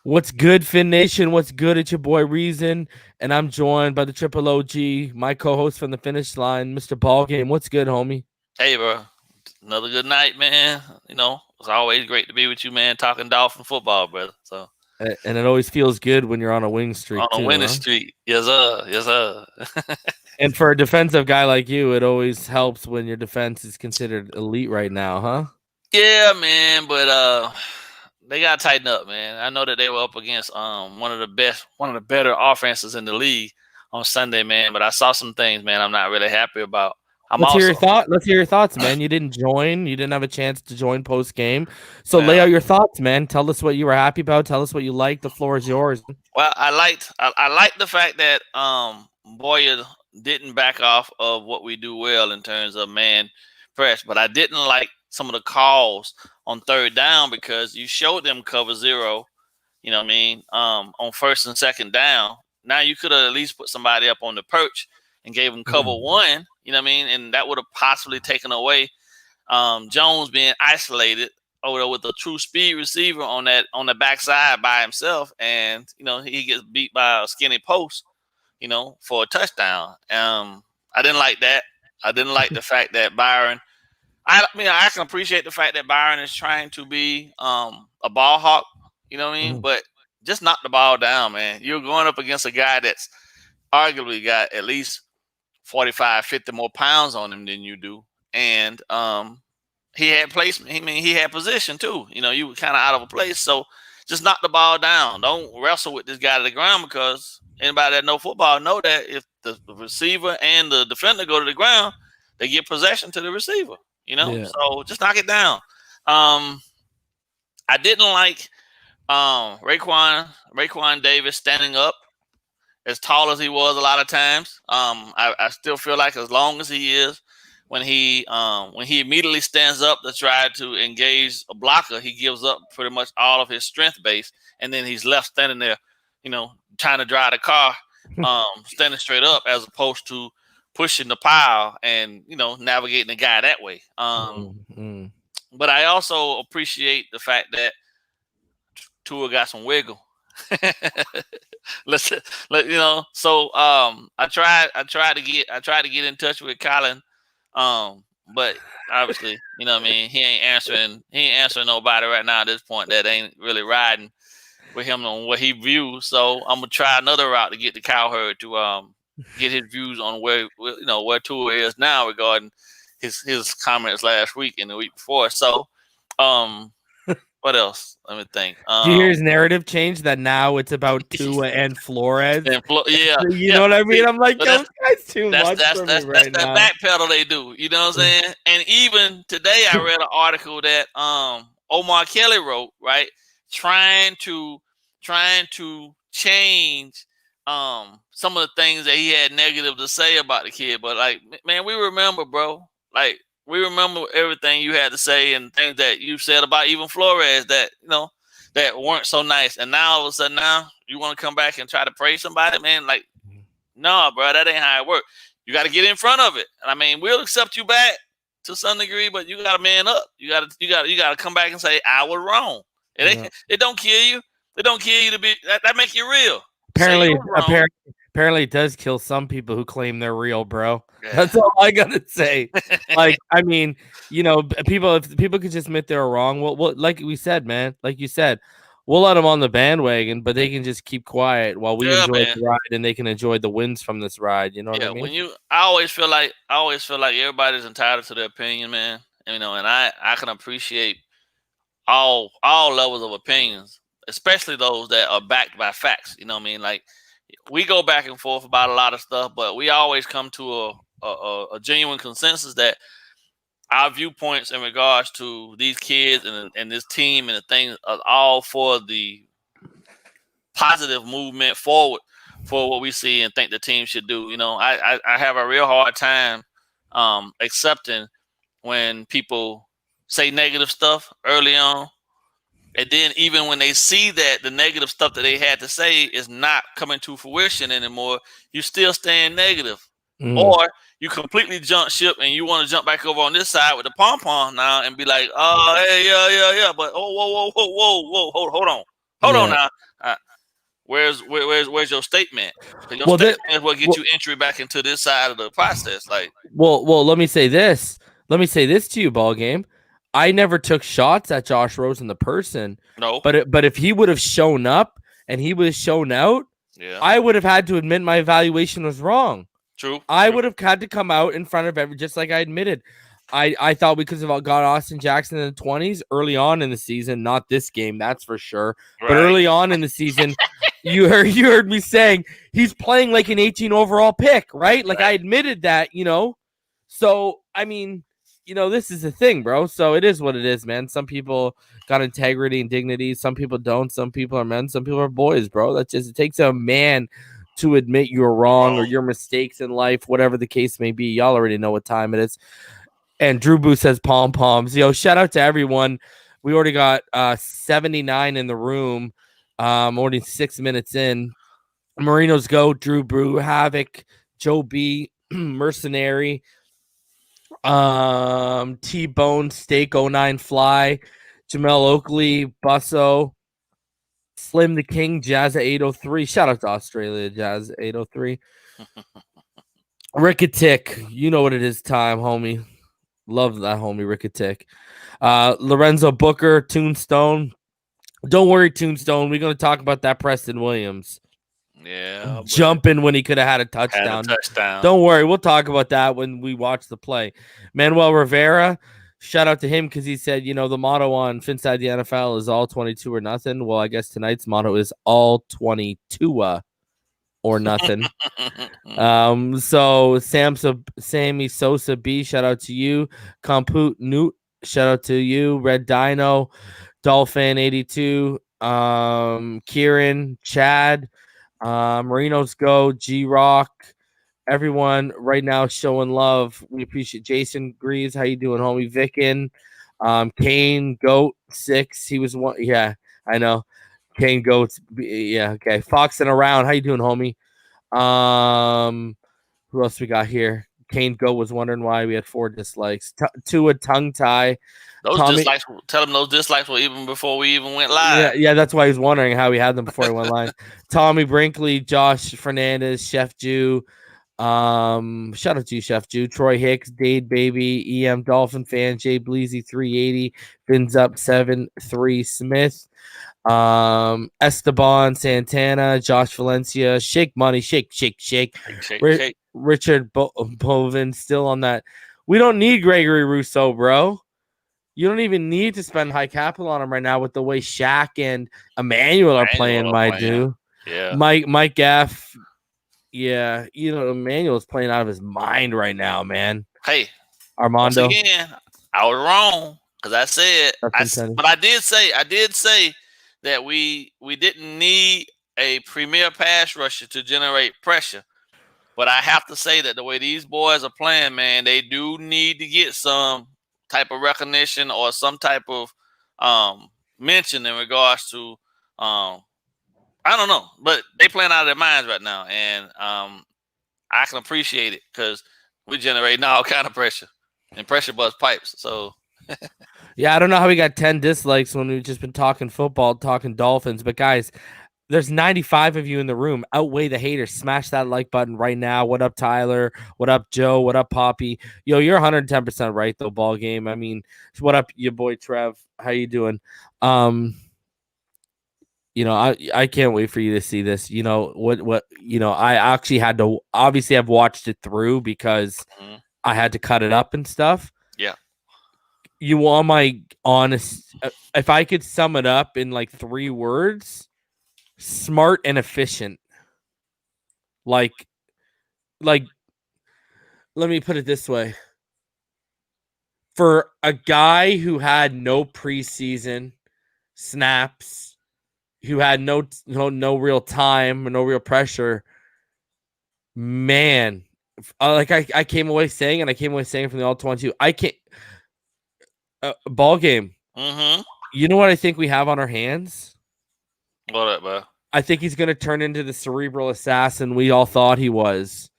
What's good, Fin Nation? What's good? It's your boy Reason, and I'm joined by the Triple OG, my co-host from the finish line, Mr. Ballgame. What's good, homie? Hey, bro. Another good night, man. It's always great to be with you, man. Talking Dolphin football, brother. So And it always feels good when you're on a wing streak on a too, winning huh? streak, yes sir, yes sir. And for a defensive guy like you, it always helps when your defense is considered elite right now, huh? Yeah, man. But they gotta tighten up, man. I know that they were up against one of the better offenses in the league on Sunday, man. But I saw some things, man. I'm not really happy about. I'm Let's hear also your thought. Let's hear your thoughts, man. You didn't join. You didn't have a chance to join post game. So lay uh, out your thoughts, man. Tell us what you were happy about. Tell us what you liked. The floor is yours. well, I liked the fact that Boyer didn't back off of what we do well in terms of man press, but I didn't like some of the calls on third down because you showed them cover zero. You know what I mean? On first and second down. Now you could have at least put somebody up on the perch and gave them cover one. You know what I mean? And that would have possibly taken away Jones being isolated over with a true speed receiver on the backside by himself, and he gets beat by a skinny post, for a touchdown. I didn't like that. I didn't like the fact that Byron. I mean, I can appreciate the fact that Byron is trying to be a ball hawk. You know what I mean? Mhm. But just knock the ball down, man. You're going up against a guy that's arguably got at least 45, 50 more pounds on him than you do, and he had placement. I mean, he had position too. You were kind of out of a place. So just knock the ball down. Don't wrestle with this guy to the ground because anybody that know football know that if the receiver and the defender go to the ground, they get possession to the receiver. Yeah. So just knock it down. Um, I didn't like Raekwon Davis standing up as tall as he was a lot of times. I still feel like as long as he is, when he immediately stands up to try to engage a blocker, he gives up pretty much all of his strength base, and then he's left standing there, trying to drive the car, standing straight up as opposed to pushing the pile and navigating the guy that way. Mhm. But I also appreciate the fact that Tua got some wiggle. let's So I tried to get in touch with Colin, but obviously what I mean, he ain't answering nobody right now at this point that ain't really riding with him on what he views. So I'm gonna try another route to get the Cowherd to get his views on where Tua is now regarding his comments last week and the week before. So um what else? Let me think. Do you hear his narrative change that now it's about Tua and Flores? Yeah, You know yeah. what I mean? See, I'm like, but yo, this guy's too that's much that's for me that's that's right that now. back pedal they do. You know what I'm saying? And even today, I read an article that Omar Kelly wrote. Right, trying to change some of the things that he had negative to say about the kid. But like, man, we remember, bro. Like, we remember everything you had to say and things that you said about even Flores that that weren't so nice. And now all of a sudden, now you want to come back and try to praise somebody, man? Like, no, bro, that ain't how it works. You got to get in front of it. I mean, we'll accept you back to some degree, but you got to man up. You got to come back and say I was wrong. It Yeah. ain't. It don't kill you. It don't kill you to be that make you real. Say you Apparently, were wrong. apparently, it does kill some people who claim they're real, bro. Yeah. That's all I gotta say. Like, I mean, people if people could just admit they were wrong, well, like we said, man, like you said, we'll let them on the bandwagon, but they can just keep quiet while we Yeah, enjoy man. the ride, and they can enjoy the wins from this ride. You know what I Yeah. mean? I always feel like everybody's entitled to their opinion, man. And I can appreciate all levels of opinions, especially those that are backed by facts. You know what I mean? Like, we go back and forth about a lot of stuff, but we always come to a genuine consensus that our viewpoints in regards to these kids and this team and the things are all for the positive movement forward for what we see and think the team should do. I have a real hard time accepting when people say negative stuff early on. And then even when they see that the negative stuff that they had to say is not coming to fruition anymore, you still staying negative. Mm. Or you completely jump ship and you want to jump back over on this side with the pom pom now and be like, oh, hey, yeah. But oh, whoa, hold on. Hold on Yeah. now. where's your statement? Because your Well, statement is what gets you entry back into this side of the process. Like, well, let me say this. Let me say this to you, Ballgame. I never took shots at Josh Rosen, the person. no, But if he would have shown up and he would have shown out, I would have had to admit my evaluation was wrong. True. I would have had to come out in front of just like I admitted. I thought we could have got Austin Jackson in the 20s early on in the season, not this game, that's for sure. Right. But early on in the season, you heard me saying he's playing like an 18 overall pick, right? Like I admitted that, So, I mean, this is the thing, bro. So it is what it is, man. Some people got integrity and dignity. Some people don't. Some people are men. Some people are boys, bro. It takes a man to admit you're wrong or your mistakes in life, whatever the case may be. Y'all already know what time it is. And Drew Boo says pom-poms. Yo, shout out to everyone. We already got 79 in the room. Already 6 minutes in. Marinos go, Drew Brew, Havoc, Joe B, Mercenary, T-Bone, Steak 09 Fly, Jamel Oakley, Busso, Slim the King, Jazz 803. Shout out to Australia, Jazz 803. Rickatic, you know what it is time, homie. Love that homie Rickatic. Lorenzo Booker, Tombstone. Don't worry, Tombstone. We're going to talk about that Preston Williams. Yeah. Jumping when he could have had a touchdown. Don't worry. We'll talk about that when we watch the play. Manuel Rivera, shout out to him because he said, the motto on Finside the NFL is all 22 or nothing. Well, I guess tonight's motto is all 22 or nothing. So Sammy Sosa B, shout out to you. Compute Newt, shout out to you. Red Dino, Dolphin 82, Kieran, Chad, Marinos Go, G Rock, everyone right now showing love. We appreciate Jason Greaves. How you doing, homie? Vickin, Kane Goat 6. He was one. Yeah, I know. Kane Goats. Yeah, okay. Foxing around. How you doing, homie? Who else we got here? Kane Go was wondering why we had 4 dislikes. Tua Tongue Tie. Those dislikes. Tell him those dislikes were even before we even went live. Yeah, that's why he's wondering how he had them before he went live. Tommy Brinkley, Josh Fernandez, Chef Jew. Shout out to you, Chef Jew. Troy Hicks, Dade Baby, EM Dolphin fan, Jay Bleezy 380, Fins Up 73 Smith. Esteban Santana, Josh Valencia, Shake Money, shake. Richard Bovin still on that. We don't need Gregory Rousseau, bro. You don't even need to spend high capital on him right now with the way Shaq and Emmanuel are playing, my dude. Yeah. Mike F. Yeah, Emmanuel's playing out of his mind right now, man. Hey, Armando. Once again, I was wrong because I said, but I did say that we didn't need a premier pass rusher to generate pressure. But I have to say that the way these boys are playing, man, they do need to get some type of recognition or some type of mention in regards to I don't know, but they playing out of their minds right now, and I can appreciate it because we're generating all kind of pressure and pressure buzz pipes. So yeah, I don't know how we got 10 dislikes when we've just been talking football, talking Dolphins, but guys, there's 95 of you in the room. Outweigh the haters. Smash that like button right now. What up, Tyler? What up, Joe? What up, Poppy? Yo, you're 110% right, though, ball game. I mean, what up, your boy Trev? How you doing? I can't wait for you to see this. I actually had to, obviously I've watched it through because I had to cut it up and stuff. Yeah. You want my honest, if I could sum it up in like 3 words, smart and efficient. Like, let me put it this way. For a guy who had no preseason snaps, who had no real time, no real pressure, man, I came away saying, and I came away saying from the All-22, I can't ball game. Mm-hmm. You know what I think we have on our hands? What up, bro? I think he's going to turn into the cerebral assassin we all thought he was.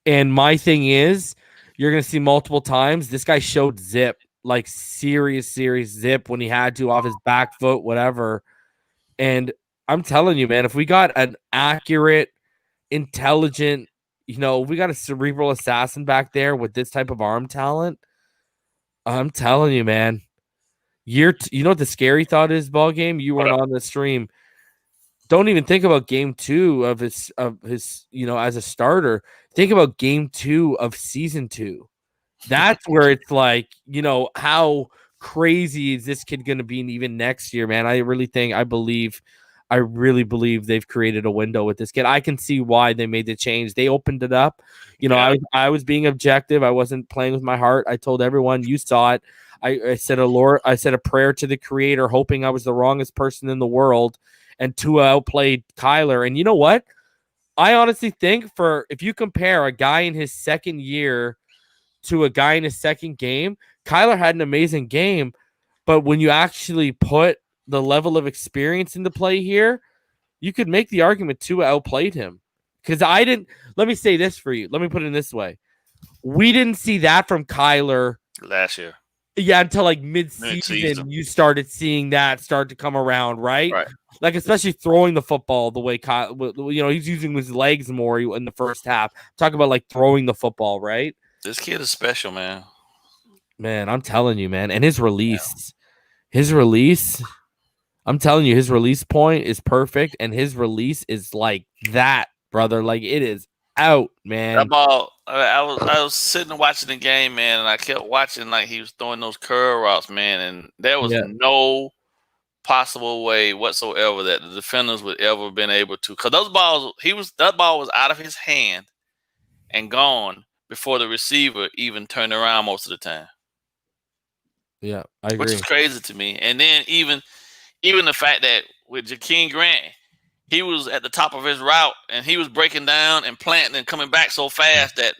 And my thing is, you're going to see multiple times, this guy showed zip, like serious zip when he had to off his back foot, whatever. And I'm telling you, man, if we got an accurate, intelligent, we got a cerebral assassin back there with this type of arm talent, I'm telling you, man. You know what the scary thought is, ball game? You weren't on the stream. Don't even think about game 2 of his as a starter. Think about game 2 of season 2. That's where it's like, how crazy is this kid going to be even next year, man? I really believe they've created a window with this kid. I can see why they made the change. They opened it up. I was being objective. I wasn't playing with my heart. I told everyone, you saw it. I said a prayer to the creator, hoping I was the wrongest person in the world. And Tua outplayed Kyler. And you know what? I honestly think if you compare a guy in his second year to a guy in his second game, Kyler had an amazing game. But when you actually put the level of experience into play here, you could make the argument Tua outplayed him. Because let me say this for you. Let me put it this way. We didn't see that from Kyler last year. Yeah, until like mid-season, you started seeing that start to come around, right? Like, especially throwing the football the way Kyle, he's using his legs more in the first half. Talk about like throwing the football, right? This kid is special, man. Man, I'm telling you, man. And his release, I'm telling you, his release point is perfect, and his release is like that, brother. Like, it is out, man. That ball, I was sitting and watching the game, man, and I kept watching like he was throwing those curl routes, man, and there was no possible way whatsoever that the defenders would ever been able to, because those balls, that ball was out of his hand and gone before the receiver even turned around most of the time. Yeah, I agree. Which is crazy to me. And then even the fact that with Jakeem Grant, he was at the top of his route and he was breaking down and planting and coming back so fast that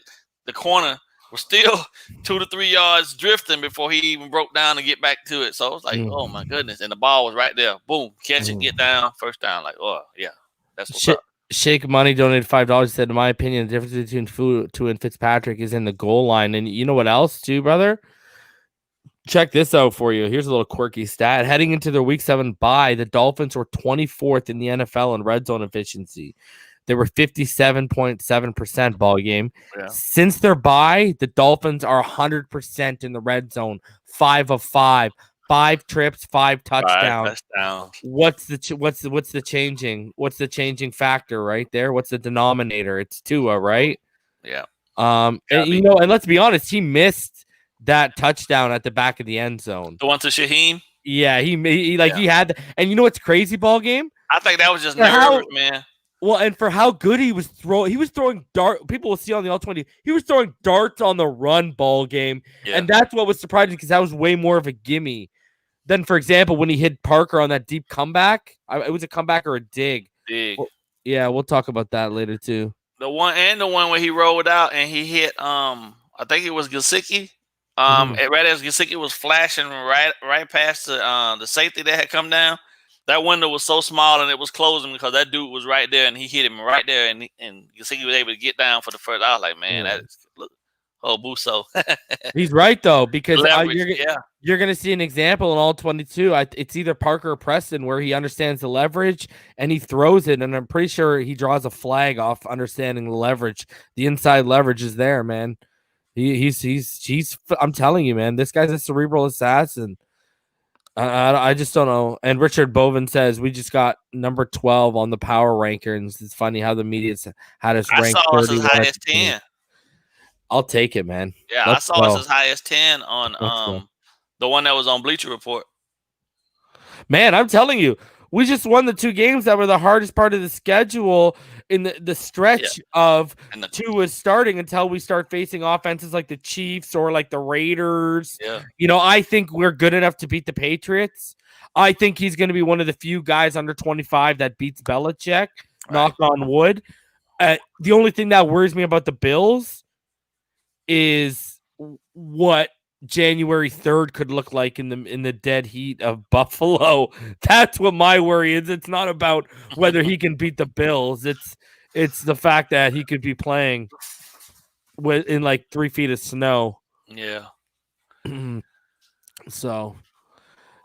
the corner was still 2 to 3 yards drifting before he even broke down to get back to it. So it was like, oh my goodness. And the ball was right there. Boom. Catch it, get down, first down. Like, oh yeah, that's what's up. Shake Money donated $5, said, in my opinion, the difference between Tua and Fitzpatrick is in the goal line. And you know what else too, brother? Check this out for you. Here's a little quirky stat. Heading into their week 7 bye, the Dolphins were 24th in the NFL in red zone efficiency. They were 57.7% ball game. Yeah. Since their bye, the Dolphins are 100% in the red zone. 5 of 5. 5 trips, 5 touchdowns. What's the changing factor right there? What's the denominator? It's Tua, right? Yeah. And let's be honest, he missed that touchdown at the back of the end zone. The one to Shaheem? Yeah, he had, and you know what's crazy, ball game? I think that was just nervous, man. Well, and for how good he was throwing dart. People will see on the All-22. He was throwing darts on the run, ball game, and that's what was surprising, because that was way more of a gimme than, for example, when he hit Parker on that deep comeback. It was a comeback or a dig. Well, yeah, we'll talk about that later too. The one where he rolled out and he hit I think it was Gesicki. Right as Gesicki was flashing right past the safety that had come down. That window was so small and it was closing because that dude was right there and he hit him right there, and Gesicki was able to get down for the first. I was like, man, Buso. He's right though, because you're going to see an example in All-22. It's either Parker or Preston where he understands the leverage and he throws it, and I'm pretty sure he draws a flag off understanding the leverage. The inside leverage is there, man. He's I'm telling you, man, this guy's a cerebral assassin. I just don't know. And Richard Bovin says we just got number 12 on the power rankings. It's funny how the media's had us ranked 30. I saw us as high as 10. I'll take it, man. Yeah, I saw us as high as 10 on the one that was on Bleacher Report. Man, I'm telling you, we just won the 2 games that were the hardest part of the schedule in the stretch of 2 was starting until we start facing offenses like the Chiefs or like the Raiders. Yeah. I think we're good enough to beat the Patriots. I think he's going to be one of the few guys under 25 that beats Belichick. Knock on wood. The only thing that worries me about the Bills is what January 3rd could look like in the dead heat of Buffalo. That's what my worry is. It's not about whether he can beat the Bills. It's the fact that he could be playing in like 3 feet of snow. Yeah. So,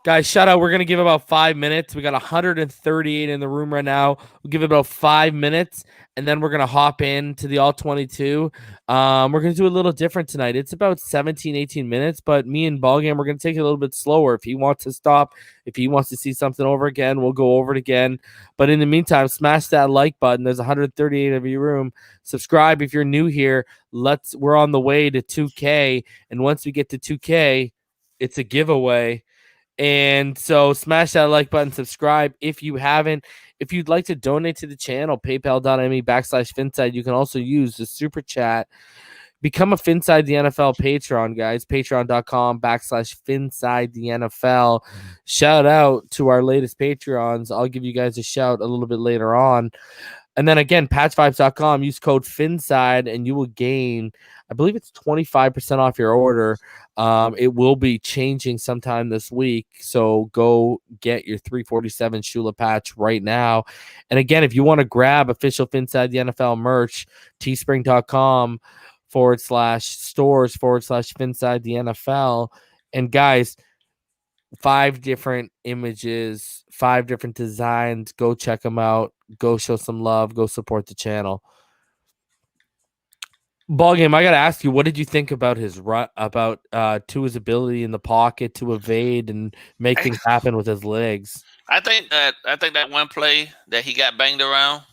Guys, shout out. We're going to give about 5 minutes. We got 138 in the room right now. We'll give it about 5 minutes, and then we're going to hop into the All-22. We're going to do a little different tonight. It's about 17, 18 minutes, but me and Ballgame, we're going to take it a little bit slower. If he wants to stop, if he wants to see something over again, we'll go over it again. But in the meantime, smash that like button. There's 138 of your room. Subscribe if you're new here. We're on the way to 2K, and once we get to 2K, it's a giveaway. And so smash that like button, subscribe if you haven't. If you'd like to donate to the channel, paypal.me/Finside. You can also use the super chat. Become a Finside the NFL Patreon, guys. Patreon.com/Finside the NFL. Shout out to our latest Patreons. I'll give you guys a shout a little bit later on. And then again, patchvibes.com, use code FINSIDE and you will gain, I believe it's 25% off your order. It will be changing sometime this week. So go get your 347 Shula patch right now. And again, if you want to grab official Finside the NFL merch, teespring.com/stores/Finside the NFL. And guys, 5 different images, 5 different designs. Go check them out. Go show some love. Go support the channel. Ballgame, I got to ask you, what did you think about Tua's ability in the pocket to evade and make things happen with his legs? I think that one play that he got banged around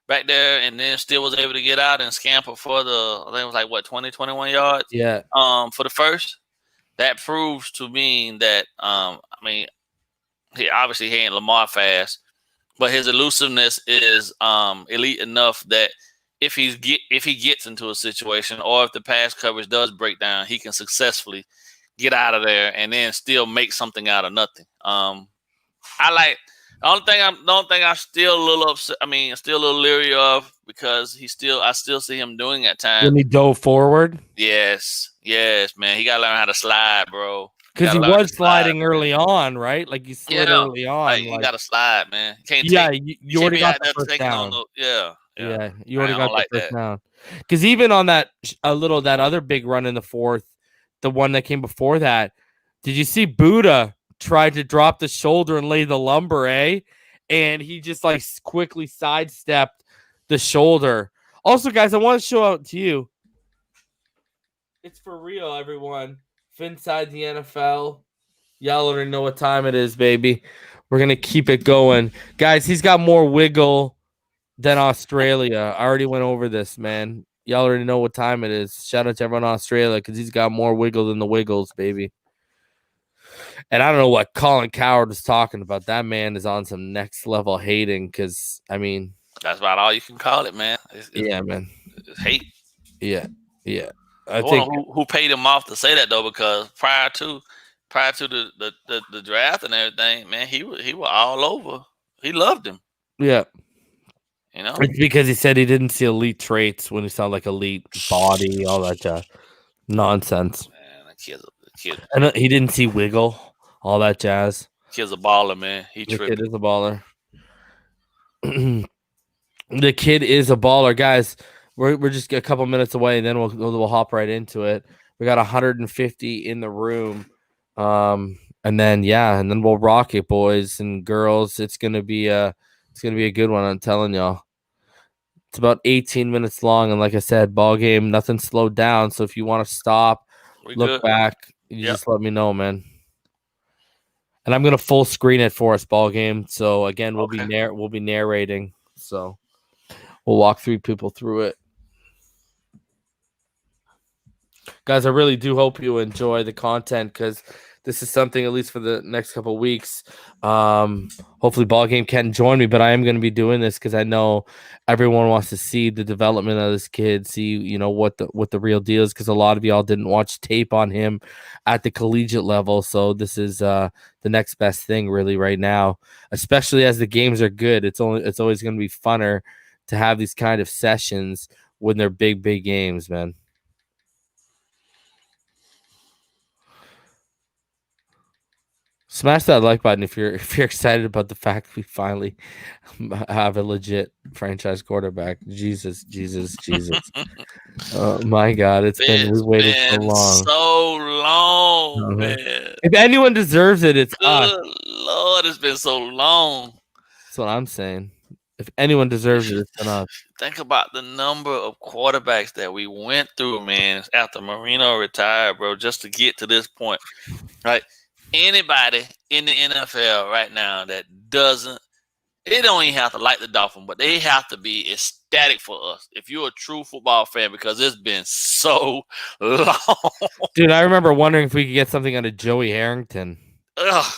back there and then still was able to get out and scamper for I think it was like, 20, 21 yards? Yeah. For the first. That proves to me that, he ain't Lamar fast, but his elusiveness is elite enough that if he gets into a situation or if the pass coverage does break down, he can successfully get out of there and then still make something out of nothing. The only thing I'm still a little upset. Still a little leery of because I still see him doing at times. When he dove forward? Yes, man. He gotta learn how to slide, bro. Because he was sliding early on, right? Like he slid early on. You gotta slide, man. You already got the first down. Yeah, you already got the first down. Because even on that other big run in the fourth, the one that came before that, did you see Buddha tried to drop the shoulder and lay the lumber, eh? And he just like quickly sidestepped the shoulder. Also, guys, I want to show out to you. It's for real, everyone. Finside the NFL. Y'all already know what time it is, baby. We're going to keep it going. Guys, he's got more wiggle than Australia. I already went over this, man. Y'all already know what time it is. Shout out to everyone in Australia because he's got more wiggle than the Wiggles, baby. And I don't know what Colin Coward was talking about. That man is on some next level hating because, that's about all you can call it, man. Yeah, man. It's hate. Yeah. I think who paid him off to say that though, because prior to the draft and everything, man, he was all over. He loved him. Yeah. It's because he said he didn't see elite traits when he saw like elite body, all that nonsense. Man, the kid. And he didn't see wiggle, all that jazz. Kid's a baller, man. The kid is a baller. The kid is a baller, guys. We're just a couple minutes away, and then we'll hop right into it. We got 150 in the room, and then we'll rock it, boys and girls. It's gonna be a good one. I'm telling y'all. It's about 18 minutes long, and like I said, ball game, nothing slowed down. So if you want to stop, look back, just let me know, man. And I'm gonna full screen it for us, ball game. So again, we'll be narrating. So we'll walk people through it. Guys, I really do hope you enjoy the content because this is something, at least for the next couple of weeks. Hopefully Ballgame can join me, but I am going to be doing this because I know everyone wants to see the development of this kid, see, what the real deal is, because a lot of y'all didn't watch tape on him at the collegiate level. So this is the next best thing really right now, especially as the games are good. It's always going to be funner to have these kind of sessions when they're big games, man. Smash that like button if you're excited about the fact we finally have a legit franchise quarterback. Jesus. Oh my God, we waited so long. So long, Uh-huh. man. If anyone deserves it, it's us. Good Lord, it's been so long. That's what I'm saying. If anyone deserves it, it's us. Think about the number of quarterbacks that we went through, man, after Marino retired, bro, just to get to this point. Right? Anybody in the NFL right now that doesn't, they don't even have to like the Dolphins, but they have to be ecstatic for us if you're a true football fan, because it's been so long. Dude, I remember wondering if we could get something out of Joey Harrington. Ugh.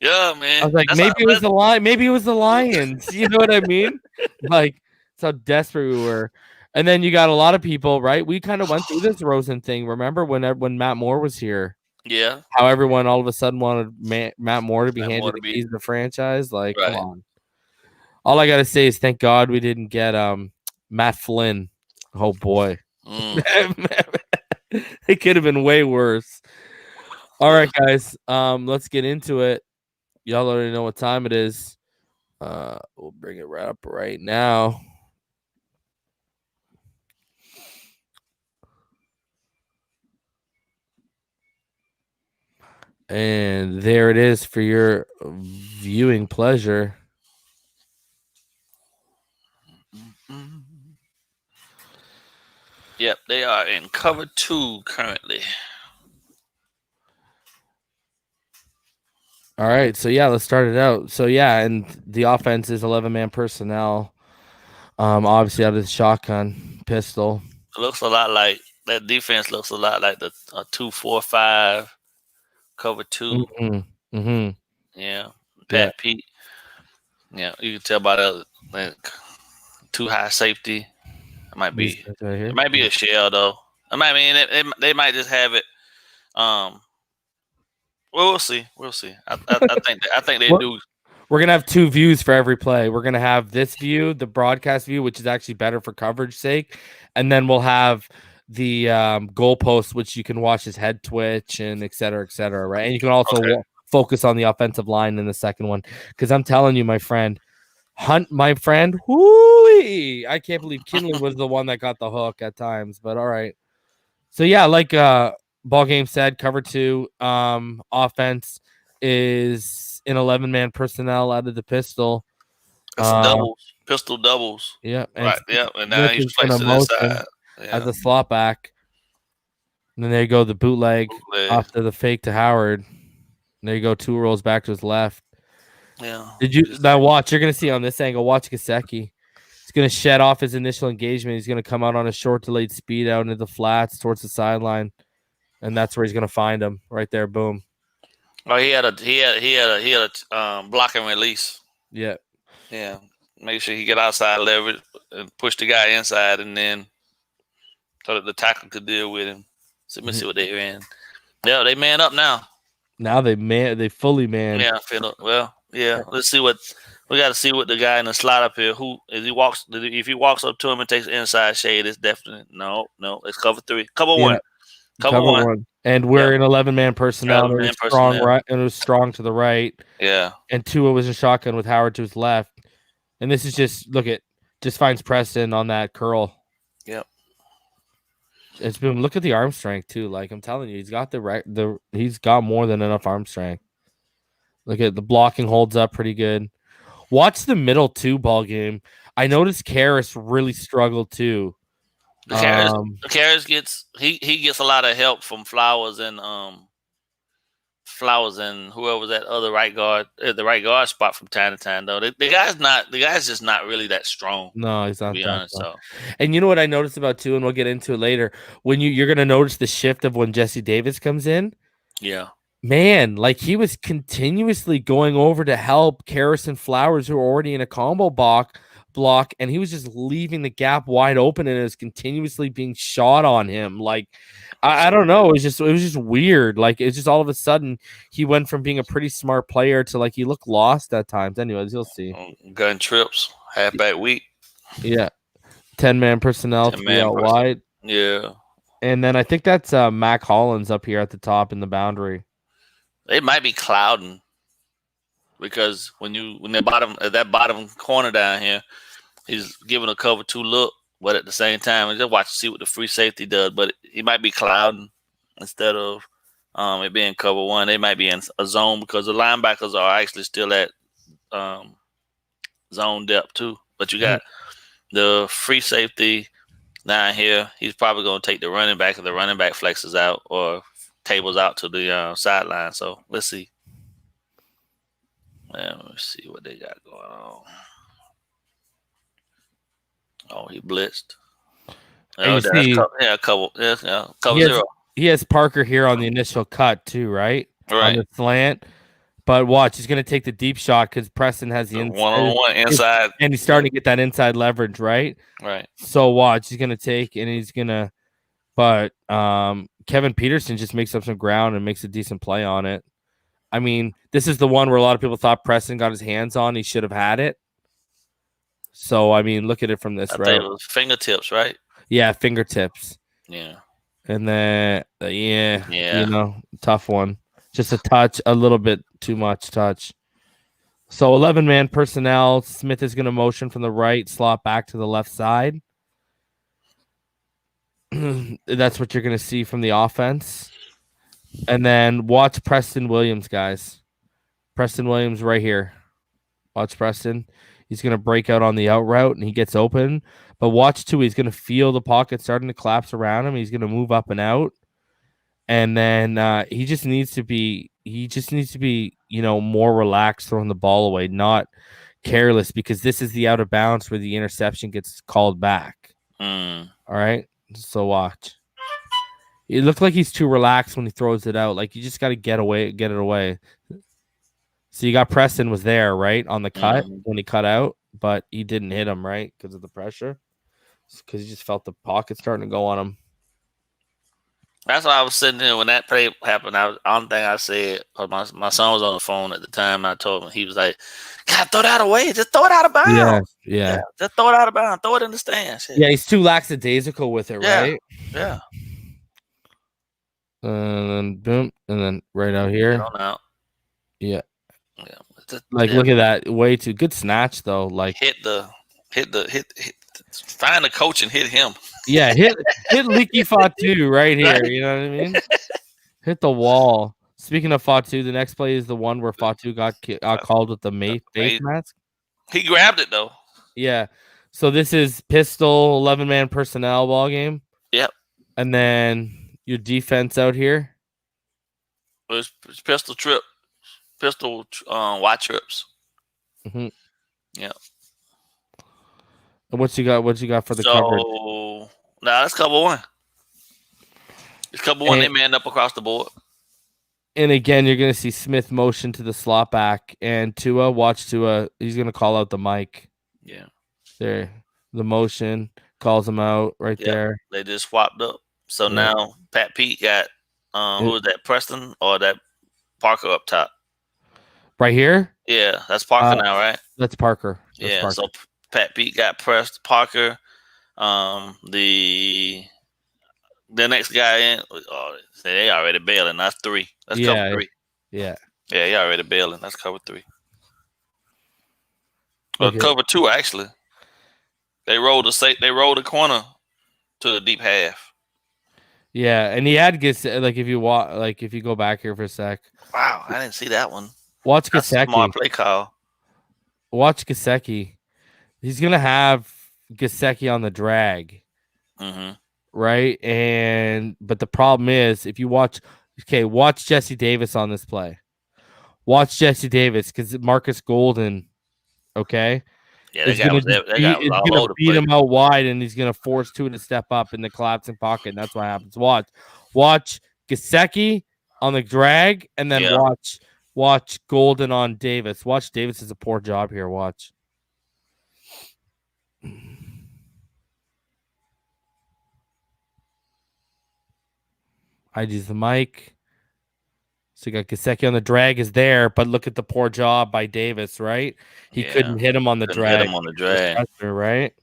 Yeah, man. I was like, maybe it was the Lions. Maybe it was the Lions. You know what I mean? Like, that's how desperate we were. And then you got a lot of people, right? We kind of went through this Rosen thing. Remember when Matt Moore was here? Yeah. How everyone all of a sudden wanted Matt Moore to be handed the keys to the franchise. Like, right. Come on. All I gotta say is thank God we didn't get Matt Flynn. Oh boy. It could have been way worse. All right, guys. Let's get into it. Y'all already know what time it is. We'll bring it right up right now. And there it is for your viewing pleasure. Yep, they are in cover 2 currently. All right, so yeah, let's start it out. So yeah, and the offense is 11-man personnel. Obviously out of the shotgun pistol. It looks a lot like that defense. Looks a lot like the 2-4-5 cover 2. Yeah, Pat Pete. Yeah, you can tell by the too high safety. It might be. It might be a shell though. I mean, they might just have it. We'll see. I think they do. We're gonna have 2 views for every play. We're gonna have this view, the broadcast view, which is actually better for coverage sake, and then we'll have the goalpost, which you can watch his head twitch and et cetera, right? And you can also focus on the offensive line in the second one, because I'm telling you, my friend, whoo-wee, I can't believe Kinley was the one that got the hook at times, but all right. So yeah, like Ballgame said, cover 2 offense is in 11-man personnel out of the pistol. Pistol doubles. Yeah, right. Yeah, and now he's flexing inside as a slot back. And then there you go, the bootleg off to the fake to Howard. And there you go, 2 rolls back to his left. Yeah. Did you now watch? You're gonna see on this angle. Watch Gesicki. He's gonna shed off his initial engagement. He's gonna come out on a short delayed speed out into the flats towards the sideline, and that's where he's gonna find him right there. Boom. Oh, he had a block and release. Yeah. Yeah. Make sure he get outside leverage and push the guy inside, and then so that the tackle could deal with him. So let me see what they ran. Yeah, they man up now. Now they fully man. Yeah, well, yeah. Let's see what we got to see what the guy in the slot up here. Who if he walks up to him and takes the inside shade, it's definitely no. It's cover 3, cover 1. Cover one. And we're in 11-man personnel. It was strong right, and it was strong to the right. Yeah. And Tua was in shotgun with Howard to his left. And this is just just finds Preston on that curl. Yep. It's been look at the arm strength too. Like I'm telling you, he's got he's got more than enough arm strength. Look at the blocking holds up pretty good. Watch the middle 2 ball game. I noticed Karras really struggled too. Karras gets he gets a lot of help from Flowers and whoever that other right guard, the right guard spot from time to time though. The guy's just not really that strong. No, he's not. To be honest, so. And you know what I noticed about too, and we'll get into it later. When you're gonna notice the shift of when Jesse Davis comes in. Yeah. Man, like he was continuously going over to help Karras and Flowers, who are already in a combo block, and he was just leaving the gap wide open, and it was continuously being shot on him. Like I don't know, it was just weird. Like it's just all of a sudden he went from being a pretty smart player to like he looked lost at times. Anyways, you'll see. Gun trips, halfback week. Yeah, 10-man personnel, 3 out wide. Yeah, and then I think that's Mac Hollins up here at the top in the boundary. It might be clouding. because when that bottom corner down here, he's giving a cover 2 look, but at the same time, just watch to see what the free safety does. But he might be clouding instead of it being cover 1. They might be in a zone because the linebackers are actually still at zone depth too. But you got the free safety down here. He's probably going to take the running back, if the running back flexes out or tables out to the sideline. So let's see. Let me see what they got going on. Oh, he blitzed. Oh, cover 0. He has Parker here on the initial cut too, right? Right. On the slant. But watch, he's going to take the deep shot because Preston has the one-on-one inside. And he's starting to get that inside leverage, right? Right. So watch, he's going to take and he's going to – but Kevin Peterson just makes up some ground and makes a decent play on it. I mean, this is the one where a lot of people thought Preston got his hands on. He should have had it. So, I mean, look at it from this I think it was fingertips, right? Yeah, fingertips. Yeah. And then, you know, tough one. Just a touch, a little bit too much touch. So 11-man personnel. Smith is going to motion from the right, slot back to the left side. That's what you're going to see from the offense. And then watch Preston Williams, guys. Preston Williams right here. Watch Preston. He's going to break out on the out route, and he gets open. But watch, too, he's going to feel the pocket starting to collapse around him. He's going to move up and out. And then he just needs to be, you know, more relaxed throwing the ball away, not careless, because this is the out of bounds where the interception gets called back. All right? So watch. It looked like he's too relaxed when he throws it out. Like, you just got to get it away. So you got Preston was there, right, on the cut when he cut out, but he didn't hit him, right, because of the pressure. Because he just felt the pocket starting to go on him. That's why I was sitting there when that play happened. Only thing I said, my son was on the phone at the time. And I told him, he was like, "God, throw that away. Just throw it out of bounds. Yeah. Just throw it out of bounds. Throw it in the stands." Yeah, he's too lackadaisical with it, right? Yeah. And then boom, and then right out here. Out. Yeah. Like, look at that. Way too good snatch though. Like hit. Find the coach and hit him. Yeah, hit Leaky Fatu right here. You know what I mean? Hit the wall. Speaking of Fatu, the next play is the one where Fatu got called with the face mask. He grabbed it though. Yeah. So this is pistol 11-man personnel ball game. Yep. And then your defense out here. It's pistol trip. Pistol wide trips. Mm-hmm. Yeah. And what you got for the coverage? Nah, that's cover 1. It's cover 1. They manned up across the board. And again, you're going to see Smith motion to the slot back, and Tua. Watch Tua. He's going to call out the mic. Yeah. There, the motion calls him out right there. They just swapped up. So now Pat Pete got who was that? Preston or that Parker up top? Right here. Yeah, that's Parker now, right? That's Parker. So Pat Pete got pressed. Parker. The next guy in. Oh, they already bailing. That's 3. That's cover 3. Yeah, he already bailing. That's cover 3. Okay. Cover 2 actually. They rolled the corner to the deep half. Yeah, and he had if you go back here for a sec. Wow, I didn't see that one. Watch Gesicki. Smart play call. Watch Gesicki. He's gonna have Gesicki on the drag. Right? But the problem is if you watch Jesse Davis on this play. Watch Jesse Davis because Marcus Golden, okay? Yeah, they got beat him out wide, and he's gonna force Tua to step up in the collapsing pocket, and that's what happens. Watch Gesicki on the drag, and then watch Golden on Davis. Watch Davis does a poor job here. Watch. I use the mic. So you got Gesicki on the drag is there, but look at the poor job by Davis, right? He couldn't hit him on the drag. Hit him on the drag. Right?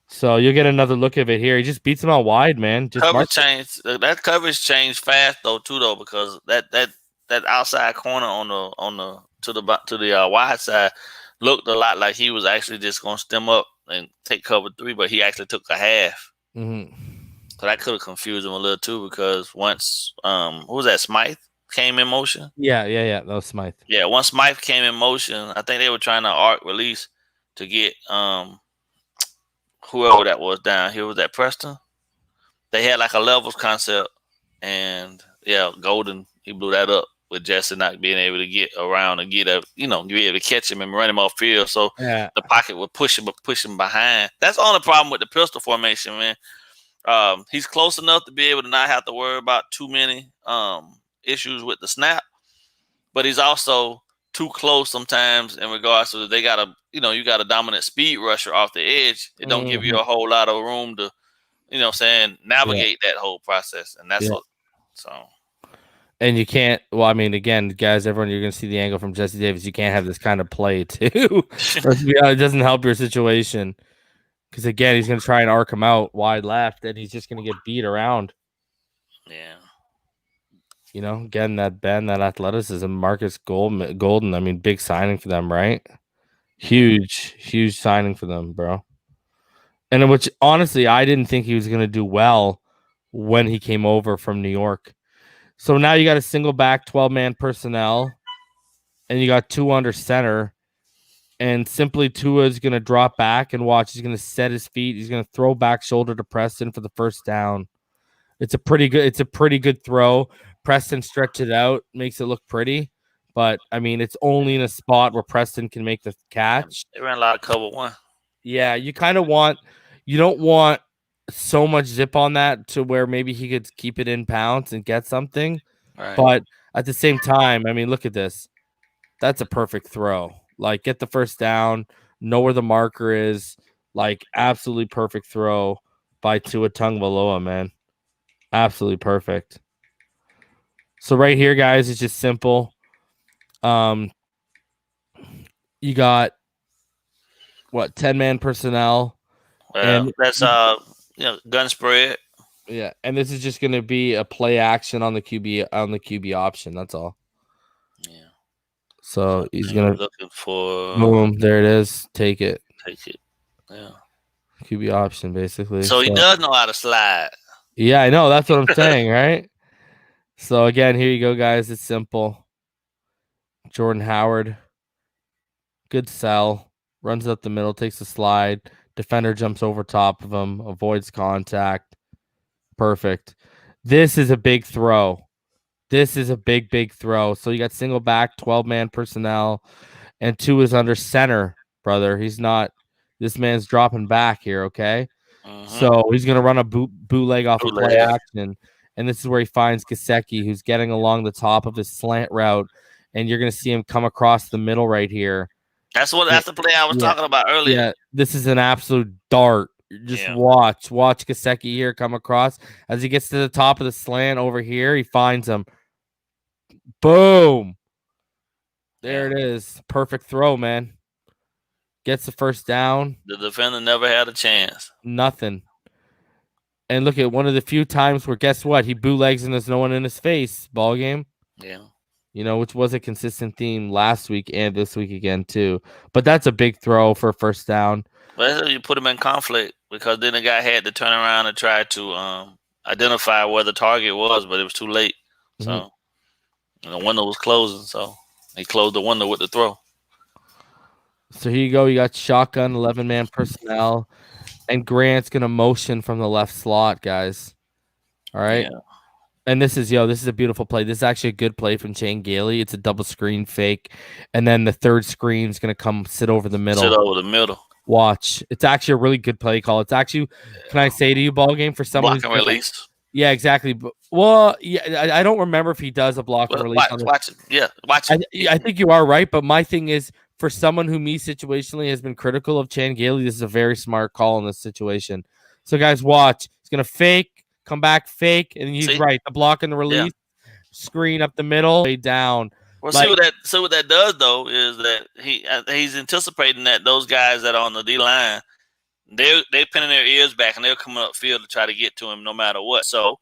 So you'll get another look of it here. He just beats him out wide, man. That coverage changed fast though, because that outside corner on the to the wide side looked a lot like he was actually just going to stem up and take cover 3, but he actually took a half. Mm-hmm. So that could have confused him a little too, because once who was that, Smythe came in motion? Yeah. That was Smythe. Yeah, once Smythe came in motion, I think they were trying to arc release to get whoever that was down here. Was that Preston? They had like a levels concept, and yeah, Golden, he blew that up with Jesse not being able to get around and be able to catch him and run him off field. So Yeah. the pocket would push him behind. That's the only problem with the pistol formation, man. He's close enough to be able to not have to worry about too many issues with the snap, but he's also too close sometimes in regards to they got you got a dominant speed rusher off the edge. It don't give you a whole lot of room to, navigate that whole process. And that's what, so. And you can't, well, I mean, again, guys, everyone, you're going to see the angle from Jesse Davis. You can't have this kind of play, too. It doesn't help your situation. Because, again, he's going to try and arc him out wide left, and he's just going to get beat around. Yeah. Again, that bend, that athleticism, Marcus Golden, I mean, big signing for them, right? Huge signing for them, bro. And which, honestly, I didn't think he was going to do well when he came over from New York. So now you got a single back 12-man personnel, and you got 2 under center, and simply Tua is going to drop back and watch. He's going to set his feet. He's going to throw back shoulder to Preston for the first down. It's a pretty good throw. Preston stretches it out, makes it look pretty, but I mean, it's only in a spot where Preston can make the catch. They ran a lot of cover 1. Yeah, you don't want so much zip on that to where maybe he could keep it in pounds and get something. Right. But at the same time, I mean, look at this. That's a perfect throw. Like, get the first down, know where the marker is. Like, absolutely perfect throw by Tua Tagovailoa, man. Absolutely perfect. So right here, guys, it's just simple. You got 10-man personnel. Well, and that's gun spread. Yeah, and this is just going to be a play action on the QB option. That's all. Yeah. So he's going to looking for boom. There it is. Take it. Yeah. QB option, basically. So he does know how to slide. Yeah, I know. That's what I'm saying, right? So again, here you go, guys. It's simple. Jordan Howard, good sell, runs up the middle, takes a slide. Defender jumps over top of him, avoids contact. Perfect. This is a big throw. This is a big throw. So you got single back, 12-man personnel, and 2 is under center, brother. He's not. This man's dropping back here, okay? So he's going to run a bootleg off of play action. And this is where he finds Gesicki, who's getting along the top of his slant route. And you're going to see him come across the middle right here. That's the play I was talking about earlier. Yeah, this is an absolute dart. Just watch Gesicki here come across. As he gets to the top of the slant over here, he finds him. Boom. There it is. Perfect throw, man. Gets the first down. The defender never had a chance. Nothing. And look at one of the few times where, guess what? He bootlegs and there's no one in his face. Ball game. Yeah. Which was a consistent theme last week and this week again, too. But that's a big throw for a first down. Well, you put him in conflict, because then the guy had to turn around and try to identify where the target was, but it was too late. So the window was closing, so he closed the window with the throw. So here you go. You got shotgun, 11-man personnel, and Grant's going to motion from the left slot, guys. All right. Yeah. And this is a beautiful play. This is actually a good play from Chan Gailey. It's a double screen fake. And then the third screen is going to come sit over the middle. Watch. It's actually a really good play call. It's actually, can I say to you, ball game, for someone block and release. Yeah, exactly. Well, yeah, I don't remember if he does a block and release. Watch it. Yeah, watch it. I think you are right, but my thing is, for someone who me situationally has been critical of Chan Gailey, this is a very smart call in this situation. So, guys, watch. He's going to fake, come back, fake, and he's right. The block and the release, screen up the middle, way down. Well, see what that does, though, is that he's anticipating that those guys that are on the D line, they're pinning their ears back and they're coming up field to try to get to him no matter what. So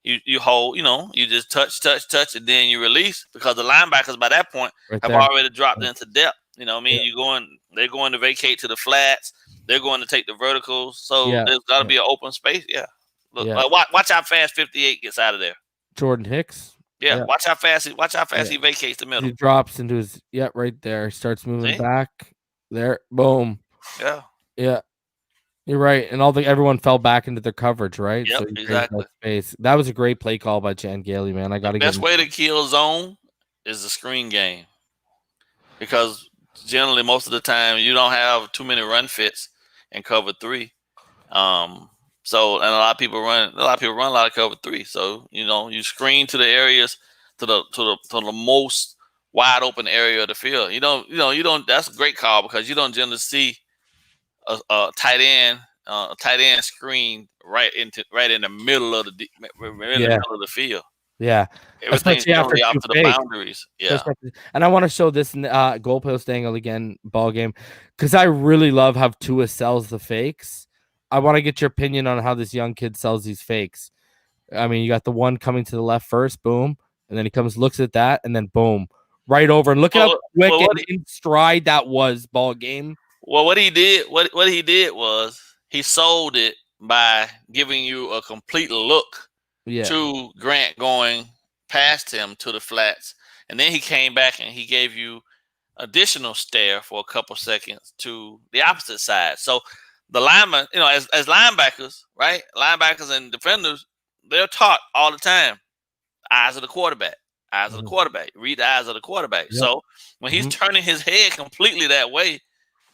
you hold, you just touch, and then you release because the linebackers by that point have already dropped into depth. You know what I mean? They're going to vacate to the flats. They're going to take the verticals. So there's got to be an open space. Yeah. Look, watch how fast 58 gets out of there. Jordan Hicks. Yeah. Watch how fast he vacates the middle. He drops into his right there. Starts moving back. There. Boom. Yeah. Yeah. You're right. And everyone fell back into their coverage, right? Yep, so exactly. Space. That was a great play call by Chan Gailey, man. I got to get the best way to kill zone is the screen game. Because generally most of the time you don't have too many run fits in cover 3. So and a lot of people run a lot of cover 3. So you screen to the areas to the most wide open area of the field. You don't. That's a great call because you don't generally see a tight end screen right in the middle of the middle of the field. Yeah, everything's generally out to the boundaries. Yeah, and I want to show this goalpost angle again, ball game, because I really love how Tua sells the fakes. I want to get your opinion on how this young kid sells these fakes. I mean, you got the one coming to the left first, boom, and then he comes, looks at that, and then boom, right over. And look at how quick and in stride that was, ball game. Well, what he did was he sold it by giving you a complete look to Grant going past him to the flats. And then he came back and he gave you additional stare for a couple seconds to the opposite side. So the linemen, as linebackers, right? Linebackers and defenders, they're taught all the time. Eyes of the quarterback. Eyes of the quarterback. Read the eyes of the quarterback. Yep. So when he's turning his head completely that way,